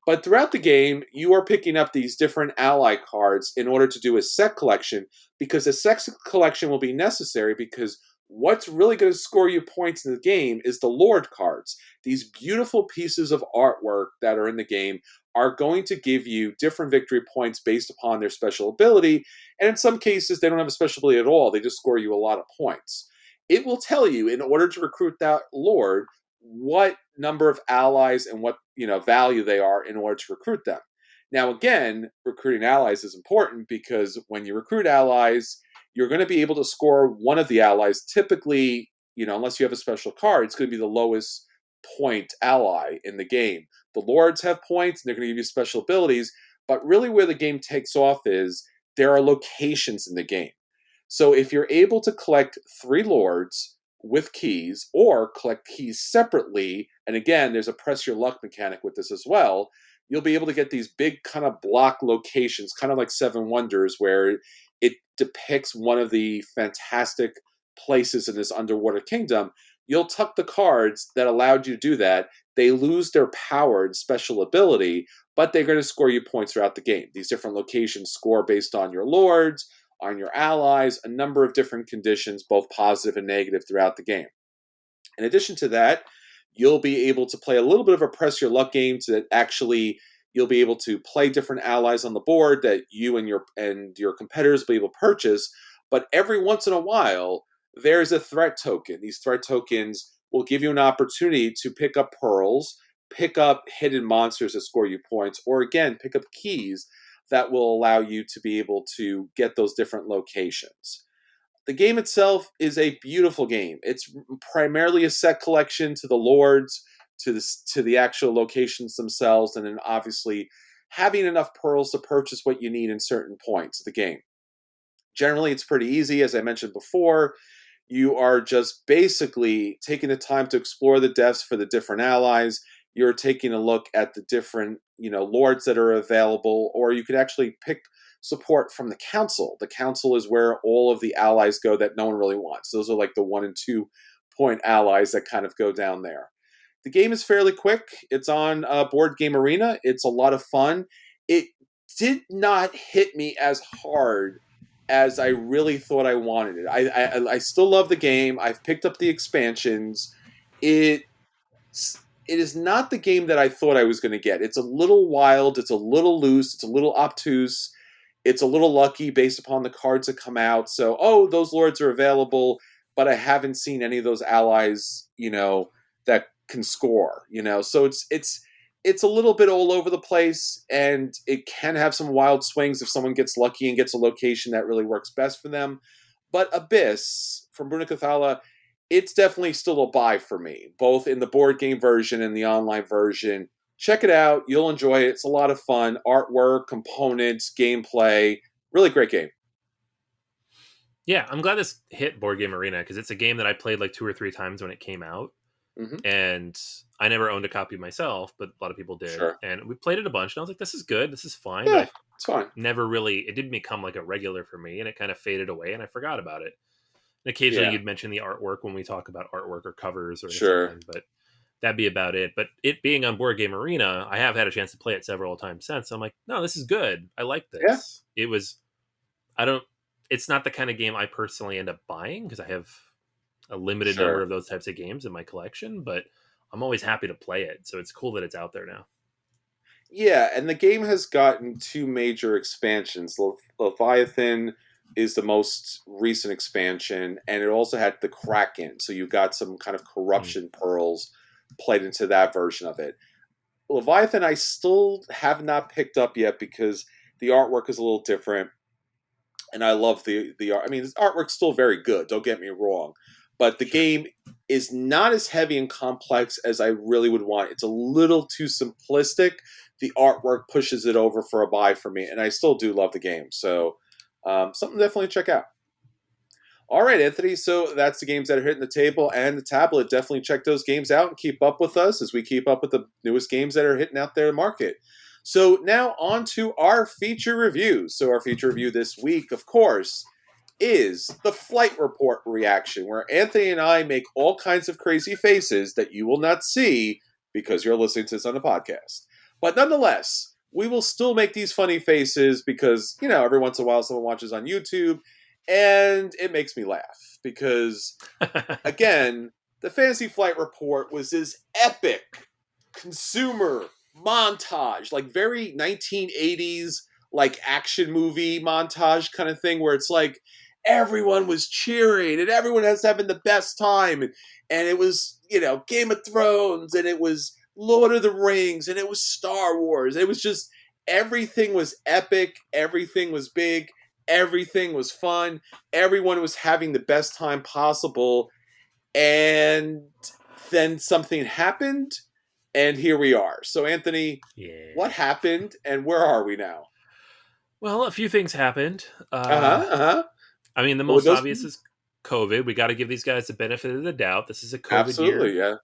But throughout the game, you are picking up these different ally cards in order to do a set collection, because a set collection will be necessary because what's really going to score you points in the game is the Lord cards. These beautiful pieces of artwork that are in the game are going to give you different victory points based upon their special ability, and in some cases, they don't have a special ability at all. They just score you a lot of points. It will tell you, in order to recruit that Lord, what number of allies and what value they are in order to recruit them. Now, again, recruiting allies is important because when you recruit allies, you're going to be able to score one of the allies. Typically, unless you have a special card, it's going to be the lowest point ally in the game. The lords have points, and they're going to give you special abilities. But really, where the game takes off is there are locations in the game. So if you're able to collect 3 lords with keys, or collect keys separately, and again, there's a press your luck mechanic with this as well, you'll be able to get these big kind of block locations, kind of like Seven Wonders, where it depicts one of the fantastic places in this underwater kingdom. You'll tuck the cards that allowed you to do that. They lose their power and special ability, but they're going to score you points throughout the game. These different locations score based on your lords, on your allies, a number of different conditions, both positive and negative, throughout the game. In addition to that, you'll be able to play a little bit of a press your luck game to actually you'll be able to play different allies on the board that you and your competitors will be able to purchase. But every once in a while, there's a threat token. These threat tokens will give you an opportunity to pick up pearls, pick up hidden monsters that score you points, or again, pick up keys that will allow you to be able to get those different locations. The game itself is a beautiful game. It's primarily a set collection to the lords, to the actual locations themselves, and then obviously having enough pearls to purchase what you need in certain points of the game. Generally, it's pretty easy. As I mentioned before, you are just basically taking the time to explore the depths for the different allies. You're taking a look at the different, lords that are available, or you could actually pick support from the council. The council is where all of the allies go that no one really wants. Those are like the 1 and 2 point allies that kind of go down there. The game is fairly quick. It's on Board Game Arena. It's a lot of fun. It did not hit me as hard as I really thought I wanted it. I still love the game. I've picked up the expansions. It it is not the game that I thought I was going to get. It's a little wild. It's a little loose. It's a little obtuse. It's a little lucky based upon the cards that come out. So, those lords are available, but I haven't seen any of those allies, that can score. So it's a little bit all over the place, and it can have some wild swings if someone gets lucky and gets a location that really works best for them. But Abyss from Bruna Cathala, it's definitely still a buy for me, both in the board game version and the online version. Check it out. You'll enjoy it. It's a lot of fun. Artwork, components, gameplay. Really great game. Yeah, I'm glad this hit Board Game Arena because it's a game that I played like 2 or 3 times when it came out. Mm-hmm. And I never owned a copy myself, but a lot of people did. Sure. And we played it a bunch, and I was like, this is good. This is fine. Yeah, but it's fine. it didn't become like a regular for me, and it kind of faded away, and I forgot about it. And occasionally you'd mention the artwork when we talk about artwork or covers or something, but that'd be about it. But it being on Board Game Arena, I have had a chance to play it several times since. So I'm like, no, this is good. I like this. Yeah. It's not the kind of game I personally end up buying because I have a limited number of those types of games in my collection, but I'm always happy to play it. So it's cool that it's out there now. Yeah, and the game has gotten two major expansions. Leviathan is the most recent expansion, and it also had the Kraken. So you got some kind of Mm. corruption pearls played into that version of it. Leviathan, I still have not picked up yet because the artwork is a little different, and I love the art. I mean, the artwork's still very good. Don't get me wrong, but the Sure. game is not as heavy and complex as I really would want. It's a little too simplistic. The artwork pushes it over for a buy for me, and I still do love the game. So, something to definitely check out. All right, Anthony. So that's the games that are hitting the table and the tablet. Definitely check those games out and keep up with us as we keep up with the newest games that are hitting out there in the market. So now on to our feature reviews. So our feature review this week, of course, is the Flight Report reaction, where Anthony and I make all kinds of crazy faces that you will not see because you're listening to this on the podcast. But nonetheless, we will still make these funny faces because, every once in a while someone watches on YouTube and it makes me laugh because, again, the Fantasy Flight Report was this epic consumer montage, like very 1980s, like action movie montage kind of thing, where it's like everyone was cheering and everyone was having the best time. And it was, Game of Thrones, and it was Lord of the Rings, and it was Star Wars. It was just everything was epic, everything was big, everything was fun, everyone was having the best time possible. And then something happened, and here we are. So, Anthony, what Yeah. happened, and where are we now? Well, a few things happened. Uh huh. Uh huh. I mean, the What would most those obvious be? is COVID. We got to give these guys the benefit of the doubt. This is a COVID Absolutely, year. yeah.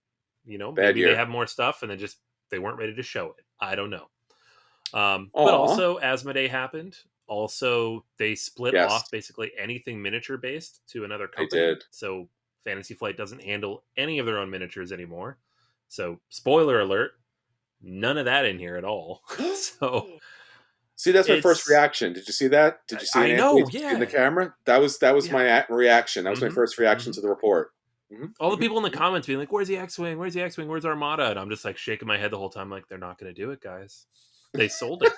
Bad Maybe they year. have more stuff and they weren't ready to show it. I don't know. But Aw. also, Asmodee happened. Also, they split Yes, off basically anything miniature based to another they company. did. So Fantasy Flight doesn't handle any of their own miniatures anymore. So, spoiler alert, none of that in here at all. So, See, that's my first it's, reaction. Did you see that? Did you see it, I Anthony? know, Did you see it in the yeah. camera? That was Yeah. my reaction. That was my Mm-hmm. first reaction Mm-hmm. to the report. All the Hmm. people in the comments being like, "Where's the X-wing? Where's the X-wing? Where's Armada?" And I'm just like shaking my head the whole time, like they're not going to do it, guys. They sold it,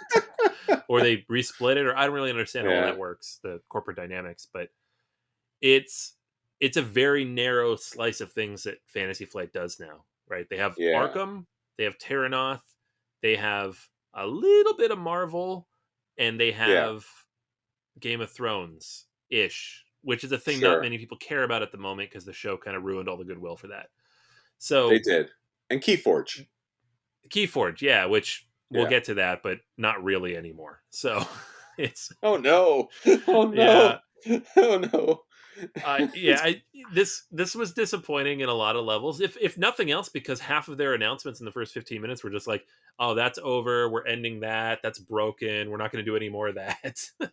or they resplit it, or I don't really understand how all Yeah, that works, the corporate dynamics. But it's it's a very narrow slice of things that Fantasy Flight does now, right? They have yeah, Arkham, they have Terranoth, they have a little bit of Marvel, and they yeah. have Game of Thrones ish, which is a thing not Sure, many people care about at the moment because the show kind of ruined all the goodwill for that. they So did. And Keyforge. Keyforge, yeah, which we'll Yeah. get to that, but not really anymore. So it's Oh no! Oh yeah, no! Oh no! yeah. This was disappointing in a lot of levels. If nothing else, because half of their announcements in the first 15 minutes were just like, "Oh, that's over. We're ending that. That's broken. We're not going to do any more of that."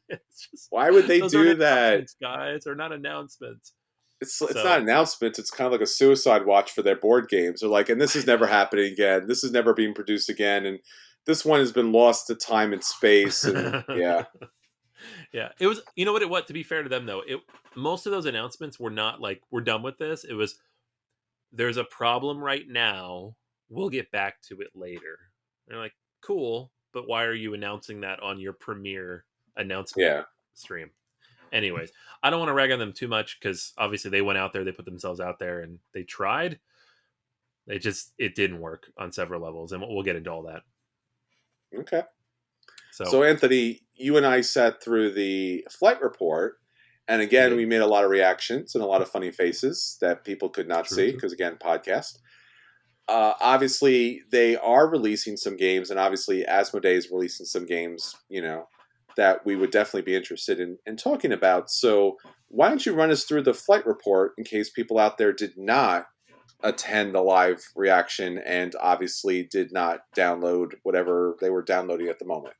It's just Why would they those aren't do that? announcements, guys. They're not announcements. It's not So announcements. It's kind of like a suicide watch for their board games. They're like, and this is I never happening again. This is never being produced again, and this one has been lost to time and space. And know. yeah, Yeah, it was. You know what? It what to be fair to them though, it most of those announcements were not like we're done with this. It was there's a problem right now. We'll get back to it later. They're like, cool, but why are you announcing that on your premiere announcement yeah, stream? Anyways, I don't want to rag on them too much because obviously they went out there, they put themselves out there, and they tried. It didn't work on several levels, and we'll get into all that. okay. So So Anthony, you and I sat through the flight report, and we again, we did. made a lot of reactions and a lot of funny faces that people could not True, see true. because again, podcast. Obviously, they are releasing some games, and obviously, Asmodee is releasing some games. That we would definitely be interested in talking about. So, why don't you run us through the flight report in case people out there did not attend the live reaction and obviously did not download whatever they were downloading at the moment?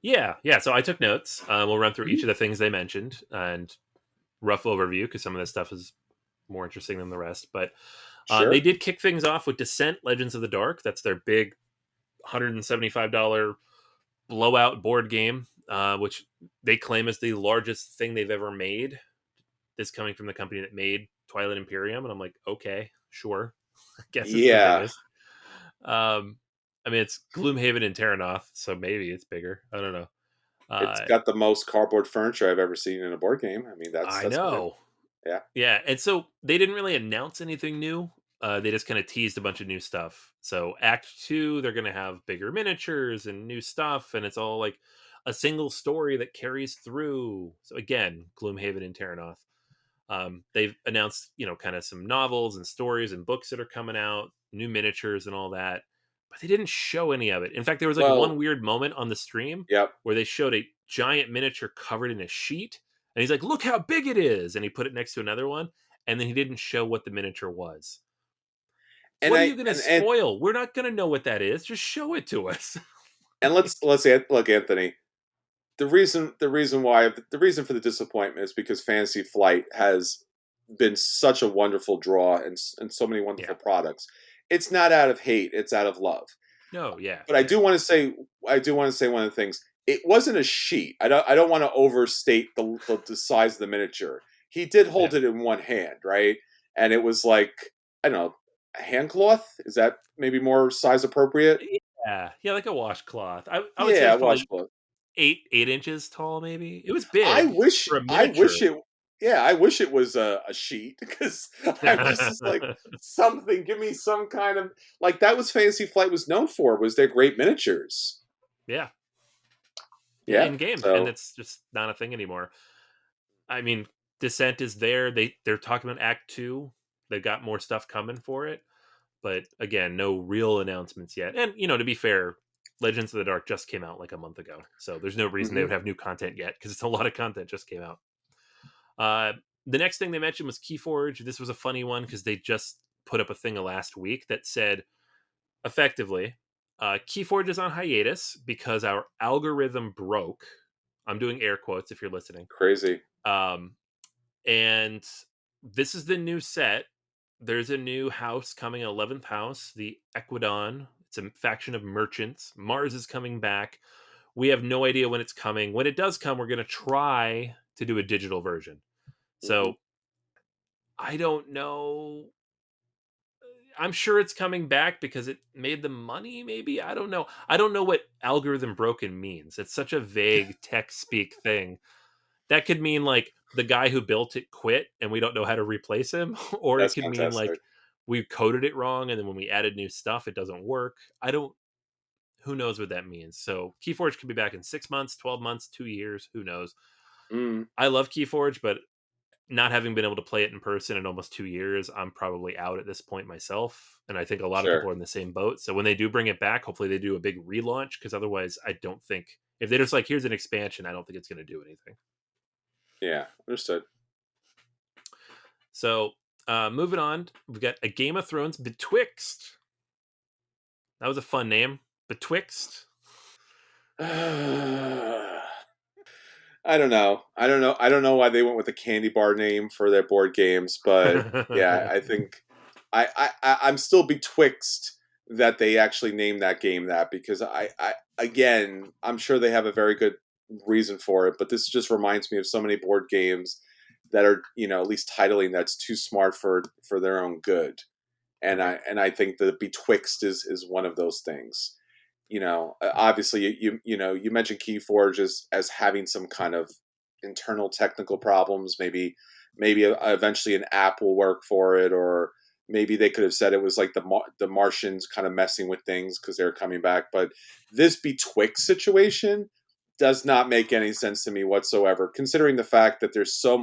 Yeah, yeah. So I took notes. We'll run through each Mhm. of the things they mentioned and rough overview because some of this stuff is more interesting than the rest. But they Sure. did kick things off with Descent: Legends of the Dark. That's their big $175 blowout board game, which they claim is the largest thing they've ever made. This coming from the company that made Twilight Imperium, and I'm like, okay, sure, I guess it's the Yeah. biggest. Um, I mean, it's Gloomhaven and Terranoth, so maybe it's bigger. I don't know. It's Uh, got the most cardboard furniture I've ever seen in a board game. I mean, I that's good. know. Yeah. Yeah, and so they didn't really announce anything new. They just kind of teased a bunch of new stuff. So Act Two, they're going to have bigger miniatures and new stuff, and it's all like a single story that carries through. So again, Gloomhaven and Terranoth. They've announced, kind of some novels and stories and books that are coming out, new miniatures and all that, but they didn't show any of it. In fact, there was like one Well, weird moment on the stream yep. where they showed a giant miniature covered in a sheet, and he's like, "Look how big it is!" And he put it next to another one, and then he didn't show what the miniature was. And What are I you going to and spoil? We're not going to know what that is. Just show it to us. and Like, let's say, look, Anthony. The reason for the disappointment is because Fantasy Flight has been such a wonderful draw and so many yeah, wonderful products. It's not out of hate; it's out of love. no, yeah, But yeah, I do want to say one of the things. It wasn't a sheet. I don't want to overstate the size of the miniature. He did yeah. hold it in one hand, right? And it was like, I don't know, a hand cloth. Is that maybe more size appropriate? Yeah, yeah, like a washcloth. I would say Yeah, it's probably washcloth. 8 inches tall, maybe. It was I big wish for a I miniature. wish it yeah, I wish it was a sheet because I just was like something. Give me some kind of like that was Fantasy Flight was known for was their great miniatures. Yeah, yeah, Yeah, in games, and so it's just not a thing anymore. I mean, Descent is there. They're talking about Act Two. They've got more stuff coming for it, but again, no real announcements yet. And to be fair, Legends of the Dark just came out like a month ago, so there's no reason they hmm would have new content yet because it's a lot of content just came out. Uh, the next thing they mentioned was Keyforge. This was a funny one because they just put up a thing last week that said effectively, Keyforge is on hiatus because our algorithm broke. I'm doing air quotes if you're listening. crazy. Um, and this is the new set. There's a new house coming, 11th house, the Equidon. It's a faction of merchants. Mars is coming back. We have no idea when it's coming. When it does come, we're going to try to do a digital version. hmm So I don't know. I'm sure it's coming back because it made the money, maybe. I don't know. I don't know what algorithm broken means. It's such a vague tech speak thing. That could mean like the guy who built it quit and we don't know how to replace him, or it That's could mean fantastic. like we coded it wrong and then when we added new stuff, it doesn't work. I don't, who knows what that means. So Keyforge could be back in 6 months, 12 months, 2 years, who knows. Mm, I love Keyforge, but not having been able to play it in person in almost 2 years, I'm probably out at this point myself. And I think a lot of people sure. are in the same boat. So when they do bring it back, hopefully they do a big relaunch because otherwise, I don't think if they just like, here's an expansion, I don't think it's going to do anything. Yeah, understood. So moving on, we've got a Game of Thrones Betwixt. That was a fun name. Betwixt. I don't know why they went with a candy bar name for their board games, but yeah, I think I'm still betwixt that they actually named that game that because I again I'm sure they have a very good reason for it, but this just reminds me of so many board games that are at least titling that's too smart for their own good, Right. and I think the betwixt is one of those things. Obviously you mentioned Keyforge as having some kind of internal technical problems. Maybe eventually an app will work for it, or maybe they could have said it was like the Martians kind of messing with things because they're coming back. But this betwixt situation does not make any sense to me whatsoever, considering the fact that there's so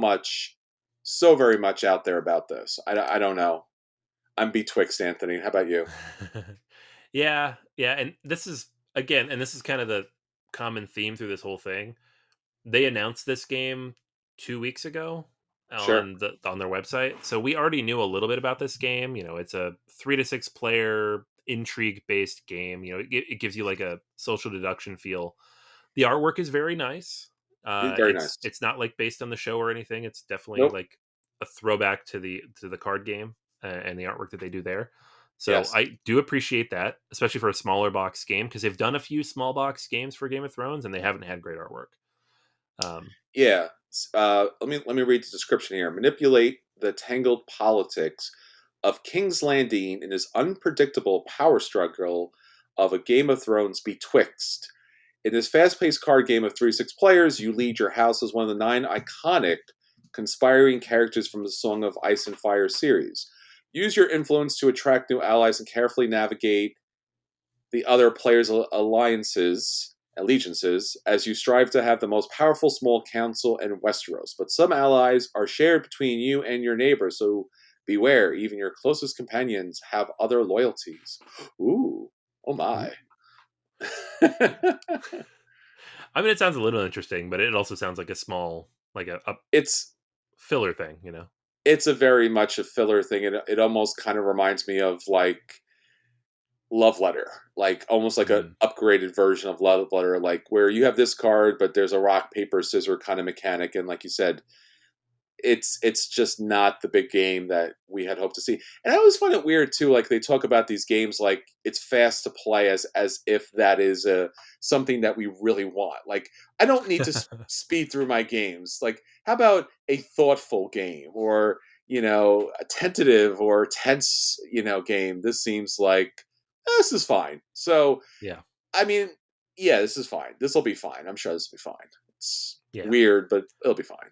very much out there about this. I don't know. I'm betwixt, Anthony. How about you? Yeah. Yeah. And this is, again, and this is kind of the common theme through this whole thing. They announced this game 2 weeks ago Sure. on their website, so we already knew a little bit about this game. It's a 3 to 6 player intrigue based game. It gives you like a social deduction feel. The artwork is very nice. Very It's nice. it's not like based on the show or anything. It's definitely Nope. like a throwback to the card game and the artwork that they do there. So Yes. I do appreciate that, especially for a smaller box game, because they've done a few small box games for Game of Thrones and they haven't had great artwork. Um, Yeah. Let me read the description here. Manipulate the tangled politics of King's Landing in his unpredictable power struggle of a Game of Thrones betwixt. In this fast paced card game of 3 to 6 players, you lead your house as one of the 9 iconic conspiring characters from the Song of Ice and Fire series. Use your influence to attract new allies and carefully navigate the other players' allegiances, as you strive to have the most powerful small council in Westeros. But some allies are shared between you and your neighbors, so beware, even your closest companions have other loyalties. Ooh, oh my. Ooh. I mean, it sounds a little interesting, but it also sounds like a small, like a it's filler thing, you know? it's a very much a filler thing. It almost kind of reminds me of like Love Letter, like almost like an Mm, upgraded version of Love Letter, like where you have this card, but there's a rock paper scissor kind of mechanic, and like you said, it's just not the big game that we had hoped to see. And I always find it weird too, like they talk about these games like it's fast to play as if that is a something that we really want. Like I don't need to speed through my games. Like how about a thoughtful game or a tentative or tense game? This seems like this is fine. So yeah, I mean, yeah, this is fine. This will be fine. I'm sure this will be fine. It's yeah. weird, but it'll be fine.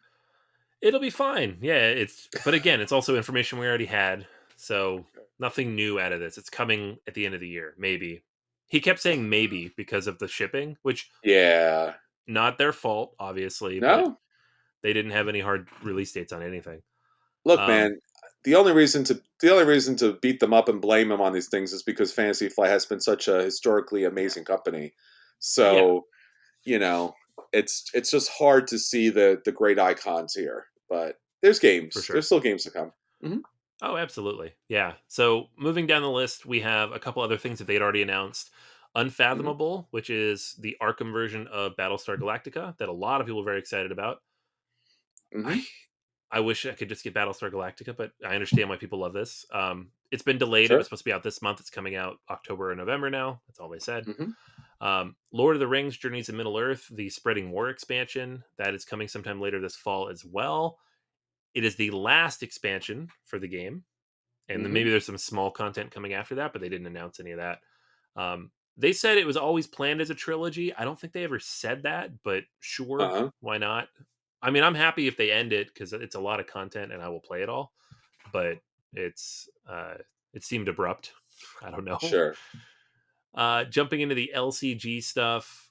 It'll be fine. Yeah, but again, it's also information we already had, so nothing new out of this. It's coming at the end of the year, maybe. He kept saying maybe because of the shipping, which Yeah. not their fault, obviously, but No. they didn't have any hard release dates on anything. Look, Um, man. The only reason to beat them up and blame them on these things is because Fantasy Flight has been such a historically amazing company. yeah, So you know, it's just hard to see the great icons here. But there's for games. There's sure. still games to come. Hmm. Oh, absolutely. Yeah. So moving down the list, we have a couple other things that they'd already announced. Hmm. Unfathomable, which is the Arkham version of Battlestar Galactica that a lot of people are very excited about. I Hmm. I wish I could just get Battlestar Galactica, but I understand why people love this. It's been delayed. It was Sure. supposed to be out this month. It's coming out October or November now. That's all they said. Hmm. Lord of the Rings: Journeys in Middle Earth, the Spreading War expansion, that is coming sometime later this fall as well. It is the last expansion for the game, and then Hmm. maybe there's some small content coming after that, but they didn't announce any of that. They said it was always planned as a trilogy. I don't think they ever said that, but sure, Uh-huh. why not? I mean, I'm happy if they end it because it's a lot of content and I will play it all. But it's it seemed abrupt. I don't know. Sure. Jumping into the LCG stuff,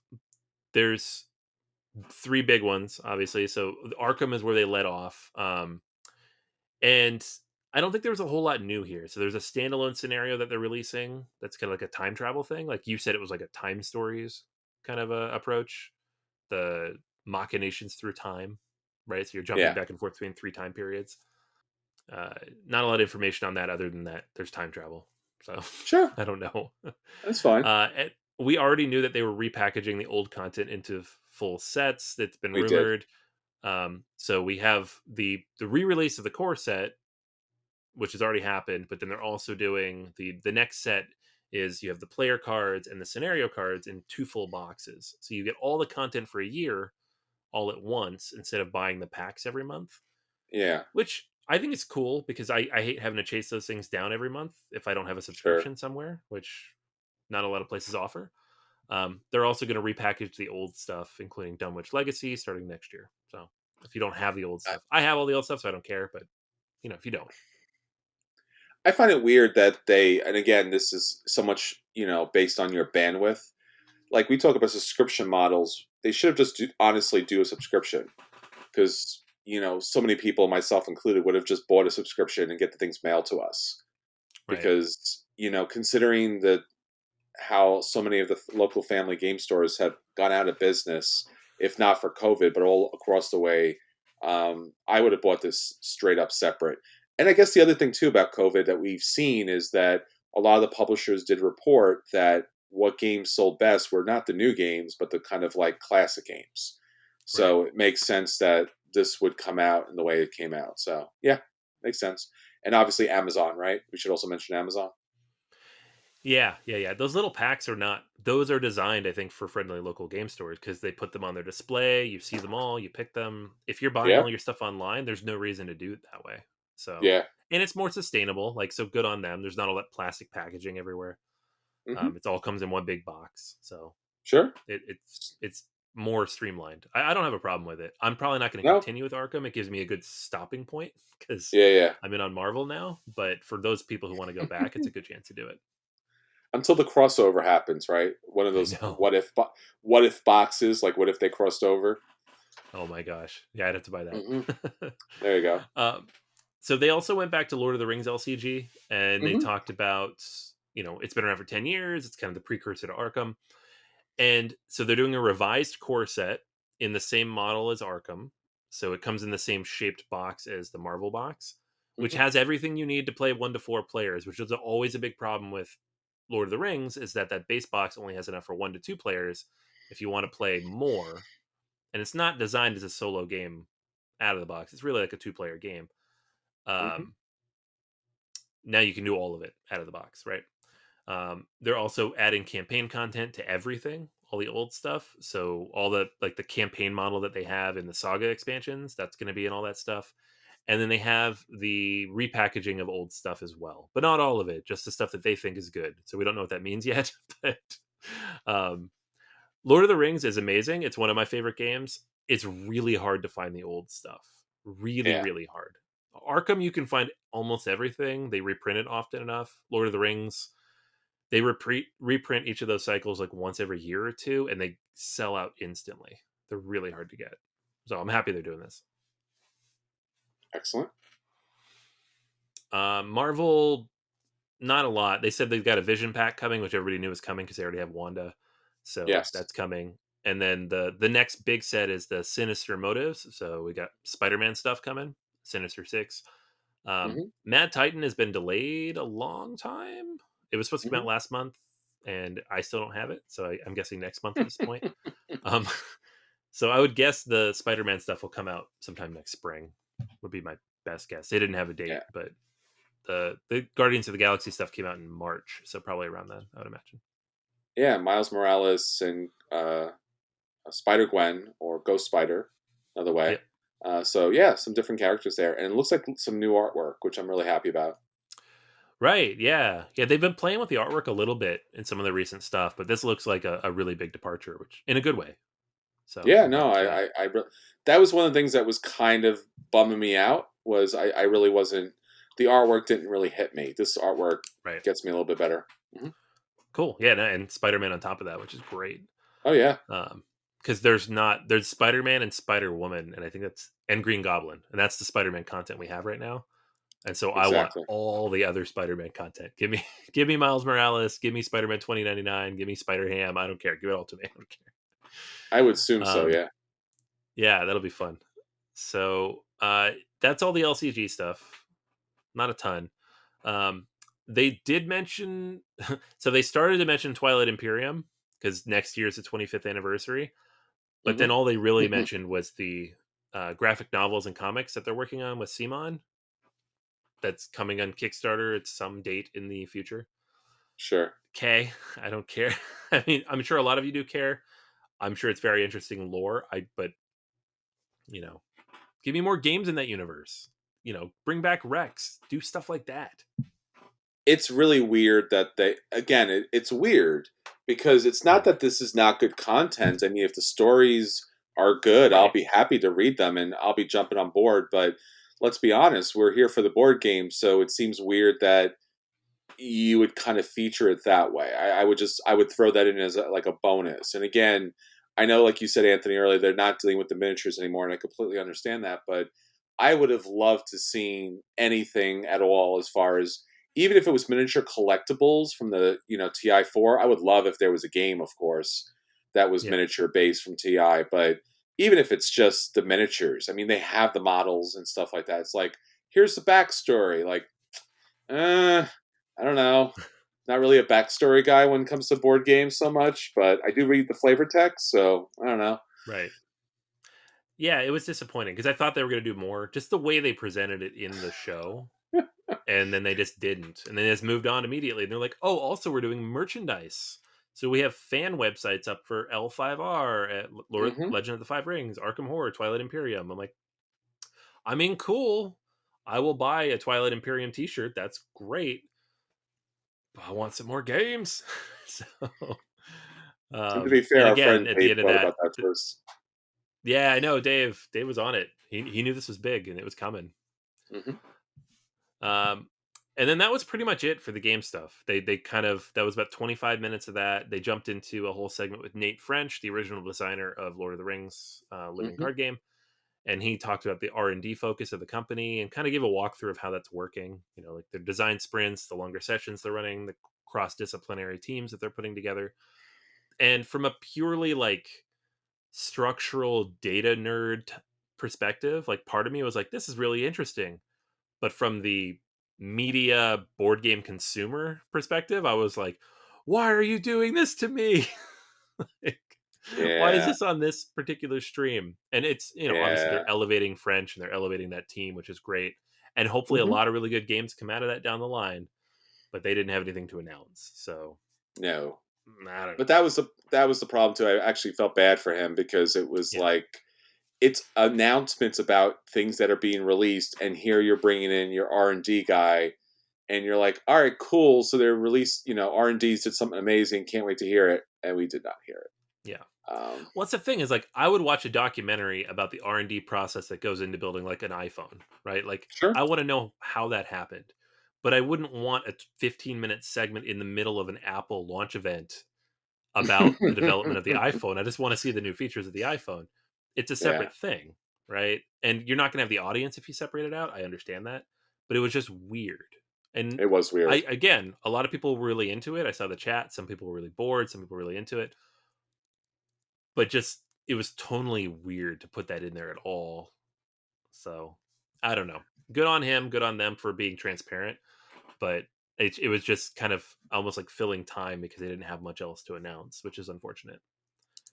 there's three big ones, obviously. So Arkham is where they let off. And I don't think there was a whole lot new here. So there's a standalone scenario that they're releasing that's kind of like a time travel thing. Like you said, it was like a time stories kind of a approach. The machinations through time, right? So you're jumping Yeah. back and forth between three time periods. Uh, Not a lot of information on that other than that there's time travel. So Sure. I don't know. That's fine. We already knew that they were repackaging the old content into full sets. That's been We did. rumored. So we have the re-release of the core set, which has already happened, but then they're also doing the next set is you have the player cards and the scenario cards in two full boxes. So you get all the content for a year all at once instead of buying the packs every month, Yeah. which I think is cool because I hate having to chase those things down every month if I don't have a Sure. subscription somewhere, which not a lot of places offer. They're also going to repackage the old stuff, including Dunwich Legacy, starting next year. So if you don't have the old I, stuff, I have all the old stuff, so I don't care. But if you don't, I find it weird that and again, this is so much, based on your bandwidth. Like we talk about subscription models, they should have just honestly do a subscription because, so many people, myself included, would have just bought a subscription and get the things mailed to us right? because, considering the how so many of the local family game stores have gone out of business, if not for COVID, but all across the way. I would have bought this straight up separate. And I guess the other thing too about COVID that we've seen is that a lot of the publishers did report that what games sold best were not the new games, but the kind of like classic games. Right. So it makes sense that this would come out in the way it came out. So yeah, makes sense. And obviously Amazon, right? We should also mention Amazon. Yeah, yeah, yeah. Those little packs are not. Those are designed, I think, for friendly local game stores because they put them on their display. You see them all. You pick them. If you're buying Yeah, all your stuff online, there's no reason to do it that way. So, yeah. and it's more sustainable. Like, so good on them. There's not all that plastic packaging everywhere. Hmm. It's all comes in one big box, so Sure. it's more streamlined. I don't have a problem with it. I'm probably not going to No. continue with Arkham. It gives me a good stopping point because Yeah, yeah. I'm in on Marvel now. But for those people who want to go back, it's a good chance to do it. Until the crossover happens, right? One of I those know. what if boxes, like what if they crossed over? Oh my gosh. Yeah, I'd have to buy Hmm. that. There you go. um, so they also went back to Lord of the Rings LCG and they Hmm. talked about, it's been around for 10 years. It's kind of the precursor to Arkham. And so they're doing a revised core set in the same model as Arkham. So it comes in the same shaped box as the Marvel box, which Hmm. has everything you need to play 1 to 4 players, which is always a big problem with Lord of the Rings, is that base box only has enough for 1 to 2 players. If you want to play more, and it's not designed as a solo game out of the box, it's really like a 2 player game. Hmm. Um, Now you can do all of it out of the box, right? They're also adding campaign content to everything, all the old stuff. So all the like the campaign model that they have in the Saga expansions, that's going to be in all that stuff. And then they have the repackaging of old stuff as well, but not all of it, just the stuff that they think is good. So we don't know what that means yet. But um, Lord of the Rings is amazing. It's one of my favorite games. It's really hard to find the old stuff. Really, Yeah. really hard. Arkham, you can find almost everything. They reprint it often enough. Lord of the Rings, they reprint each of those cycles like once every year or two, and they sell out instantly. They're really hard to get. So I'm happy they're doing this. Excellent. Marvel, not a lot. They said they've got a Vision pack coming, which everybody knew was coming because they already have Wanda, so Yes. that's coming. And then the next big set is the Sinister Motives. So we got Spider-Man stuff coming, Sinister Six. Hmm. Mad Titan has been delayed a long time. It was supposed to come out Hmm. last month, and I still don't have it. So I'm guessing next month at this point. Um, so I would guess the Spider-Man stuff will come out sometime next spring. Would be my best guess. They didn't have a date, Yeah. but the Guardians of the Galaxy stuff came out in March, so probably around then, I would imagine. Yeah. Miles Morales and Spider Gwen or Ghost Spider, another way. Yep. So yeah, some different characters there, and it looks like some new artwork, which I'm really happy about. Right. Yeah. Yeah. They've been playing with the artwork a little bit in some of the recent stuff, but this looks like a really big departure, which in a good way. So Yeah, I'm no, happy for that. that was one of the things that was kind of bumming me out. Was I really wasn't, the artwork didn't really hit me. This artwork Right. gets me a little bit better. Hmm. Cool. Yeah. And Spider Man on top of that, which is great. Oh yeah, Um, because there's Spider Man and Spider Woman, and I think that's and Green Goblin, and that's the Spider Man content we have right now. And so I want exactly. all the other Spider Man content. Give me give me Miles Morales, give me Spider Man 2099, give me Spider Ham. I don't care. Give it all to me. I don't care. I would assume so. Um, Yeah. yeah, that'll be fun. So that's all the LCG stuff. Not a ton. Um, they did mention, so they started to mention Twilight Imperium because next year is the 25th anniversary. But then Hmm. all they really mentioned was the graphic novels and comics that they're working on with Simon. That's coming on Kickstarter at some date in the future. Sure. Okay, I don't care. I mean, I'm sure a lot of you do care. I'm sure it's very interesting lore. But you know, give me more games in that universe. Bring back Rex. Do stuff like that. It's really weird that they, again, it's weird because it's not Hmm. that this is not good content. I mean, if the stories are good, I'll Right. be happy to read them and I'll be jumping on board. But let's be honest, we're here for the board game, so it seems weird that you would kind of feature it that way. I would throw that in as like a bonus. And again, I know, like you said, Anthony, earlier, they're not dealing with the miniatures anymore, and I completely understand that. But I would have loved to seen anything at all as far as, even if it was miniature collectibles from the TI4. I would love if there was a game, of course, that was Yeah. miniature based from TI. But even if it's just the miniatures, I mean, they have the models and stuff like that. It's like, here's the backstory. Like, uh, I don't know. Not really a backstory guy when it comes to board games so much, but I do read the flavor text, so I don't know. Right. Yeah, it was disappointing because I thought they were going to do more. Just the way they presented it in the show, and then they just didn't, and then they just moved on immediately. And they're like, "Oh, also we're doing merchandise." So we have fan websites up for L5R at Lord Hmm. Legend of the Five Rings, Arkham Horror, Twilight Imperium. I'm like, I mean, cool. I will buy a Twilight Imperium T-shirt. That's great. I want some more games. So, And to be and fair, our again, friend at the Dave end of thought that, about that first. yeah, I know Dave. Dave was on it. He knew this was big and it was coming. Hmm. Um, and then that was pretty much it for the game stuff. They kind of that was about 25 minutes of that. They jumped into a whole segment with Nate French, the original designer of Lord of the Rings, living Hmm. card game, and he talked about the R&D focus of the company and kind of gave a walkthrough of how that's working. You know, like their design sprints, the longer sessions they're running, the cross disciplinary teams that they're putting together, and from a purely like structural data nerd perspective, like part of me was like, this is really interesting. But from the media board game consumer perspective, I was like, why are you doing this to me? Like, why is Yeah, this on this particular stream? And it's, obviously yeah. they're elevating French and they're elevating that team, which is great. And hopefully a Hmm. lot of really good games come out of that down the line, but they didn't have anything to announce. So No, I don't but know. that was the problem too. I actually felt bad for him because it was Yeah. like it's announcements about things that are being released, and here you're bringing in your R&D guy, and you're like, all right, cool. So they're released, R&D's did something amazing. Can't wait to hear it, and we did not hear it. Yeah. Um, Well, that's the thing is like I would watch a documentary about the R&D process that goes into building like an iPhone, right? Like sure. I want to know how that happened. But I wouldn't want a 15-minute segment in the middle of an Apple launch event about the development of the iPhone. I just want to see the new features of the iPhone. It's a Yeah, separate thing, right? And you're not going to have the audience if you separate it out. I understand that, but it was just weird. And it was weird. a lot of people were really into it. I saw the chat. Some people were really bored. Some people were really into it. But just it was tonally weird to put that in there at all. So I don't know. Good on him. Good on them for being transparent. But it was just kind of almost like filling time because they didn't have much else to announce, which is unfortunate.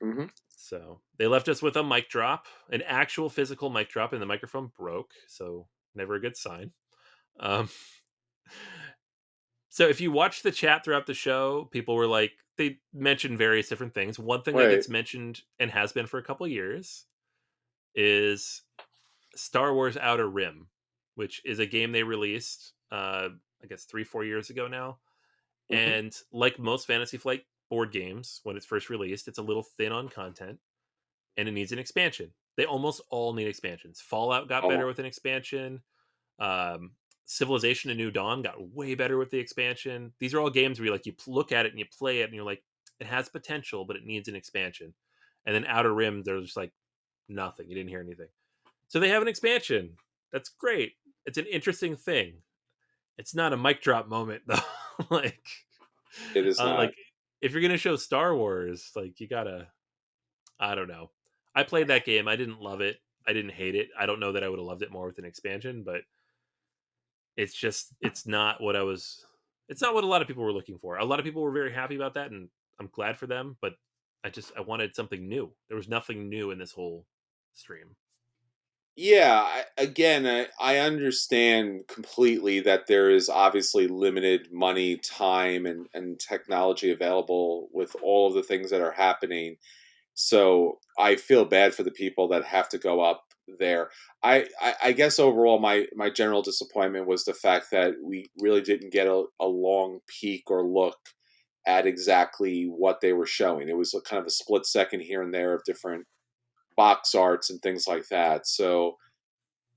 Hmm. So they left us with a mic drop, an actual physical mic drop, and the microphone broke. So never a good sign. Um, so if you watch the chat throughout the show, people were like, they mentioned various different things. One thing that Wait. gets mentioned and has been for a couple years is Star Wars Outer Rim, which is a game they released, I guess 3-4 years ago now. Hmm. And like most Fantasy Flight board games, when it's first released, it's a little thin on content and it needs an expansion. They almost all need expansions. Fallout got better Oh, with an expansion. Um, Civilization: A New Dawn got way better with the expansion. These are all games where you look at it and you play it and you're like, it has potential, but it needs an expansion. And then Outer Rim, there's just like nothing. You didn't hear anything. So they have an expansion. That's great. It's an interesting thing. It's not a mic drop moment though. like, it is not. like if you're gonna show Star Wars, like you gotta. I don't know. I played that game. I didn't love it. I didn't hate it. I don't know that I would have loved it more with an expansion, but it's not what I was. It's not what a lot of people were looking for. A lot of people were very happy about that, and I'm glad for them. But I wanted something new. There was nothing new in this whole stream. Yeah, I understand completely that there is obviously limited money, time, and technology available with all of the things that are happening. So I feel bad for the people that have to go up there. I guess overall, my general disappointment was the fact that we really didn't get a long peek or look at exactly what they were showing. It was a kind of a split second here and there of different box arts and things like that. So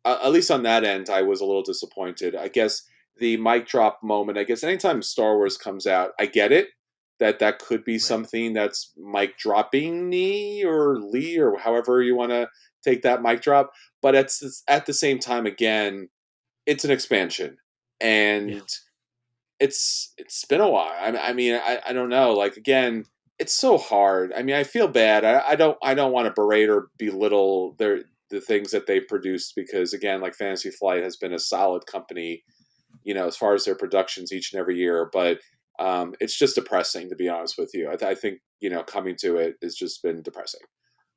at least on that end, I was a little disappointed. I guess the mic drop moment. I guess anytime Star Wars comes out, I get it that could be Right. something that's mic dropping me or Lee or however you want to take that mic drop. But it's at the same time, again, it's an expansion, Yeah. and it's been a while. I mean, I don't know. Like again, it's so hard. I mean, I feel bad. I don't want to berate or belittle the things that they've produced because again, like Fantasy Flight has been a solid company, as far as their productions each and every year. But it's just depressing to be honest with you. I think coming to it has just been depressing.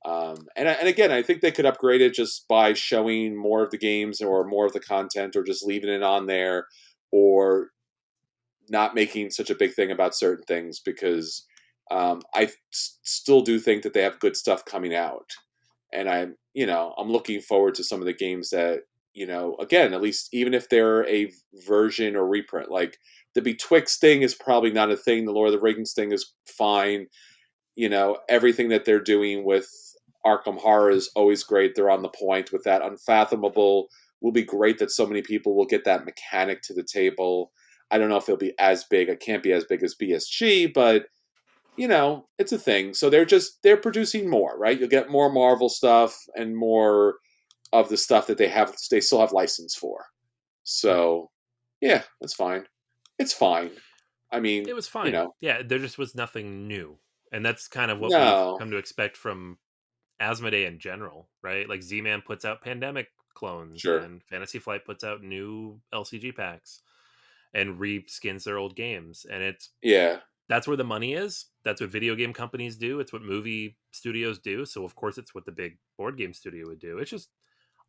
And again, I think they could upgrade it just by showing more of the games or more of the content, or just leaving it on there, or not making such a big thing about certain things because I still do think that they have good stuff coming out, and I'm looking forward to some of the games that again, at least even if they're a version or reprint, like the Betwixt thing is probably not a thing. The Lord of the Rings thing is fine. Everything that they're doing with Arkham Horror is always great. They're on the point with that. Unfathomable will be great that so many people will get that mechanic to the table. I don't know if it'll be as big. It can't be as big as BSG, but it's a thing. So they're producing more, right? You'll get more Marvel stuff and more of the stuff that they still have license for. Right. So yeah, that's fine. It's fine. I It mean, was fine. Yeah, there just was nothing new. And that's kind of what we've no, come to expect from Asmodee in general, right? Like Z-Man puts out Pandemic clones sure. and Fantasy Flight puts out new LCG packs and reskins their old games. And Yeah, that's where the money is. That's what video game companies do. It's what movie studios do. So of course it's what the big board game studio would do. It's just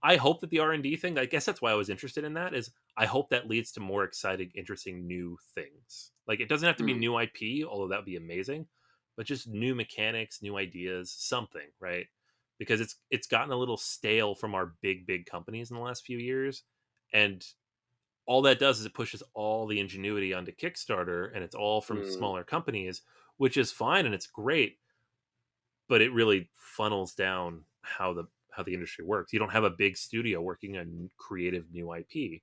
I hope that the R&D thing, I guess that's why I was interested in that, is I hope that leads to more exciting, interesting new things. Like it doesn't have to be mm, new IP, although that would be amazing, but just new mechanics, new ideas, something, right? Because it's gotten a little stale from our big companies in the last few years, and all that does is it pushes all the ingenuity onto Kickstarter, and it's all from mm, smaller companies, which is fine and it's great, but it really funnels down how the industry works. You don't have a big studio working on creative new IP,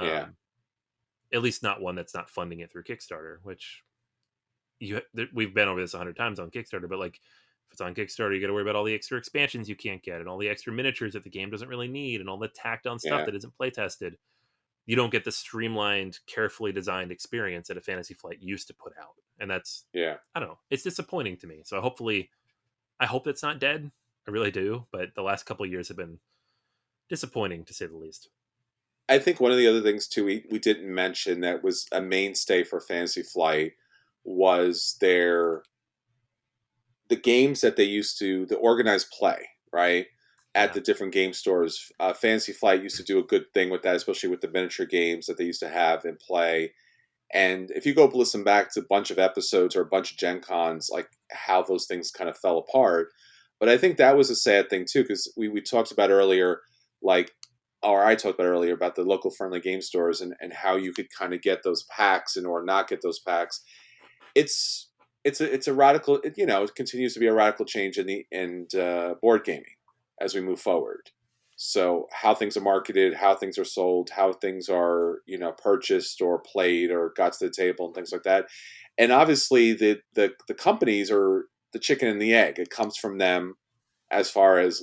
yeah, um, at least not one that's not funding it through Kickstarter. Which we've been over this 100 times on Kickstarter, but like if it's on Kickstarter, you got to worry about all the extra expansions you can't get, and all the extra miniatures that the game doesn't really need, and all the tacked on stuff yeah, that isn't play tested. You don't get the streamlined, carefully designed experience that a Fantasy Flight used to put out, and that's yeah. I don't know. It's disappointing to me. So hopefully, I hope it's not dead. I really do. But the last couple of years have been disappointing to say the least. I think one of the other things too we didn't mention that was a mainstay for Fantasy Flight was the games that they used to the organized play, right, at Yeah. the different game stores. Fantasy Flight used to do a good thing with that, especially with the miniature games that they used to have in play. And if you go listen back to a bunch of episodes or a bunch of Gen Cons, like how those things kind of fell apart. But I think that was a sad thing too, because we talked about earlier, like, or I talked about earlier about the local friendly game stores and how you could kind of get those packs and or not get those packs. It's it's a radical, it continues to be a radical change in the board gaming as we move forward. So how things are marketed, how things are sold, how things are purchased or played or got to the table and things like that. And obviously the companies are the chicken and the egg. It comes from them as far as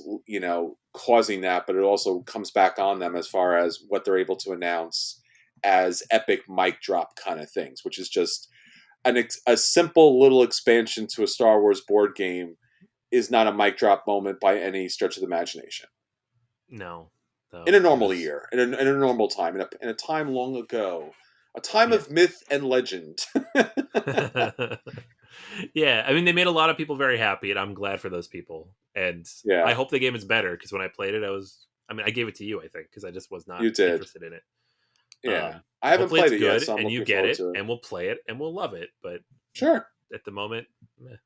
causing that, but it also comes back on them as far as what they're able to announce as epic mic drop kind of things, which is just a simple little expansion to a Star Wars board game is not a mic drop moment by any stretch of the imagination. No, In a though it normal was. year, in a normal time, in a time long ago, a time Yeah. of myth and legend. Yeah, I mean they made a lot of people very happy, and I'm glad for those people. And I Yeah, hope the game is better because when I played it, I gave it to you, I think, because I just was not you did. interested in it. Yeah, I So haven't hopefully it's played it yet, good so I'm and you looking get forward it to it. and we'll play it and we'll love it. But Sure. at the moment, meh.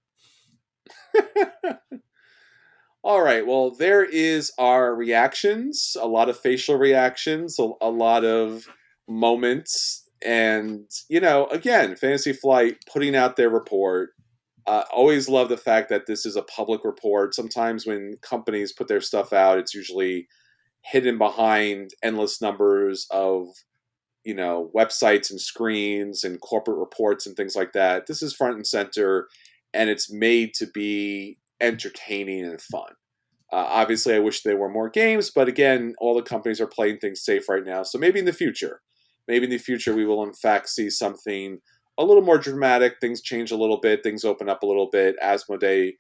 All right. Well, there is our reactions. A lot of facial reactions. A lot of moments, and again, Fantasy Flight putting out their report. Always love the fact that this is a public report. Sometimes when companies put their stuff out, it's usually hidden behind endless numbers of websites and screens and corporate reports and things like that. This is front and center, and it's made to be entertaining and fun. Obviously, I wish there were more games, but again, all the companies are playing things safe right now. So maybe in the future, we will in fact see something a little more dramatic. Things change a little bit, things open up a little bit. Asmodee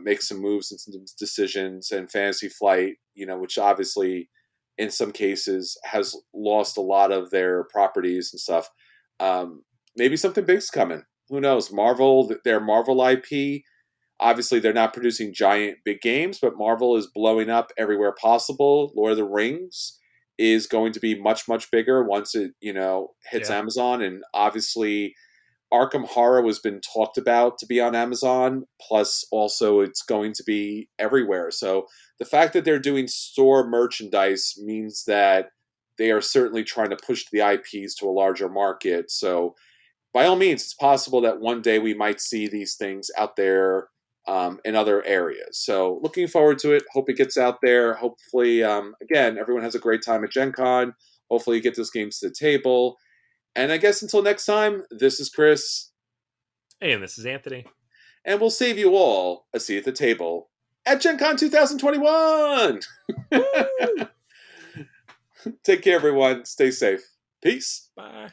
makes some moves and some decisions, and Fantasy Flight, which obviously in some cases has lost a lot of their properties and stuff. Um, Maybe something big's coming. Who knows? Marvel, their Marvel IP, obviously they're not producing giant big games, but Marvel is blowing up everywhere possible. Lord of the Rings is going to be much bigger once it hits Yeah. Amazon, and obviously Arkham Horror has been talked about to be on Amazon. Plus, also it's going to be everywhere. So the fact that they're doing store merchandise means that they are certainly trying to push the IPs to a larger market. So by all means, it's possible that one day we might see these things out there in other areas. So looking forward to it. Hope it gets out there. Hopefully, again, everyone has a great time at Gen Con. Hopefully, you get those games to the table. And I guess until next time, this is Chris. Hey, and this is Anthony. And we'll save you all a seat at the table at Gen Con 2021. Woo! Take care, everyone. Stay safe. Peace. Bye.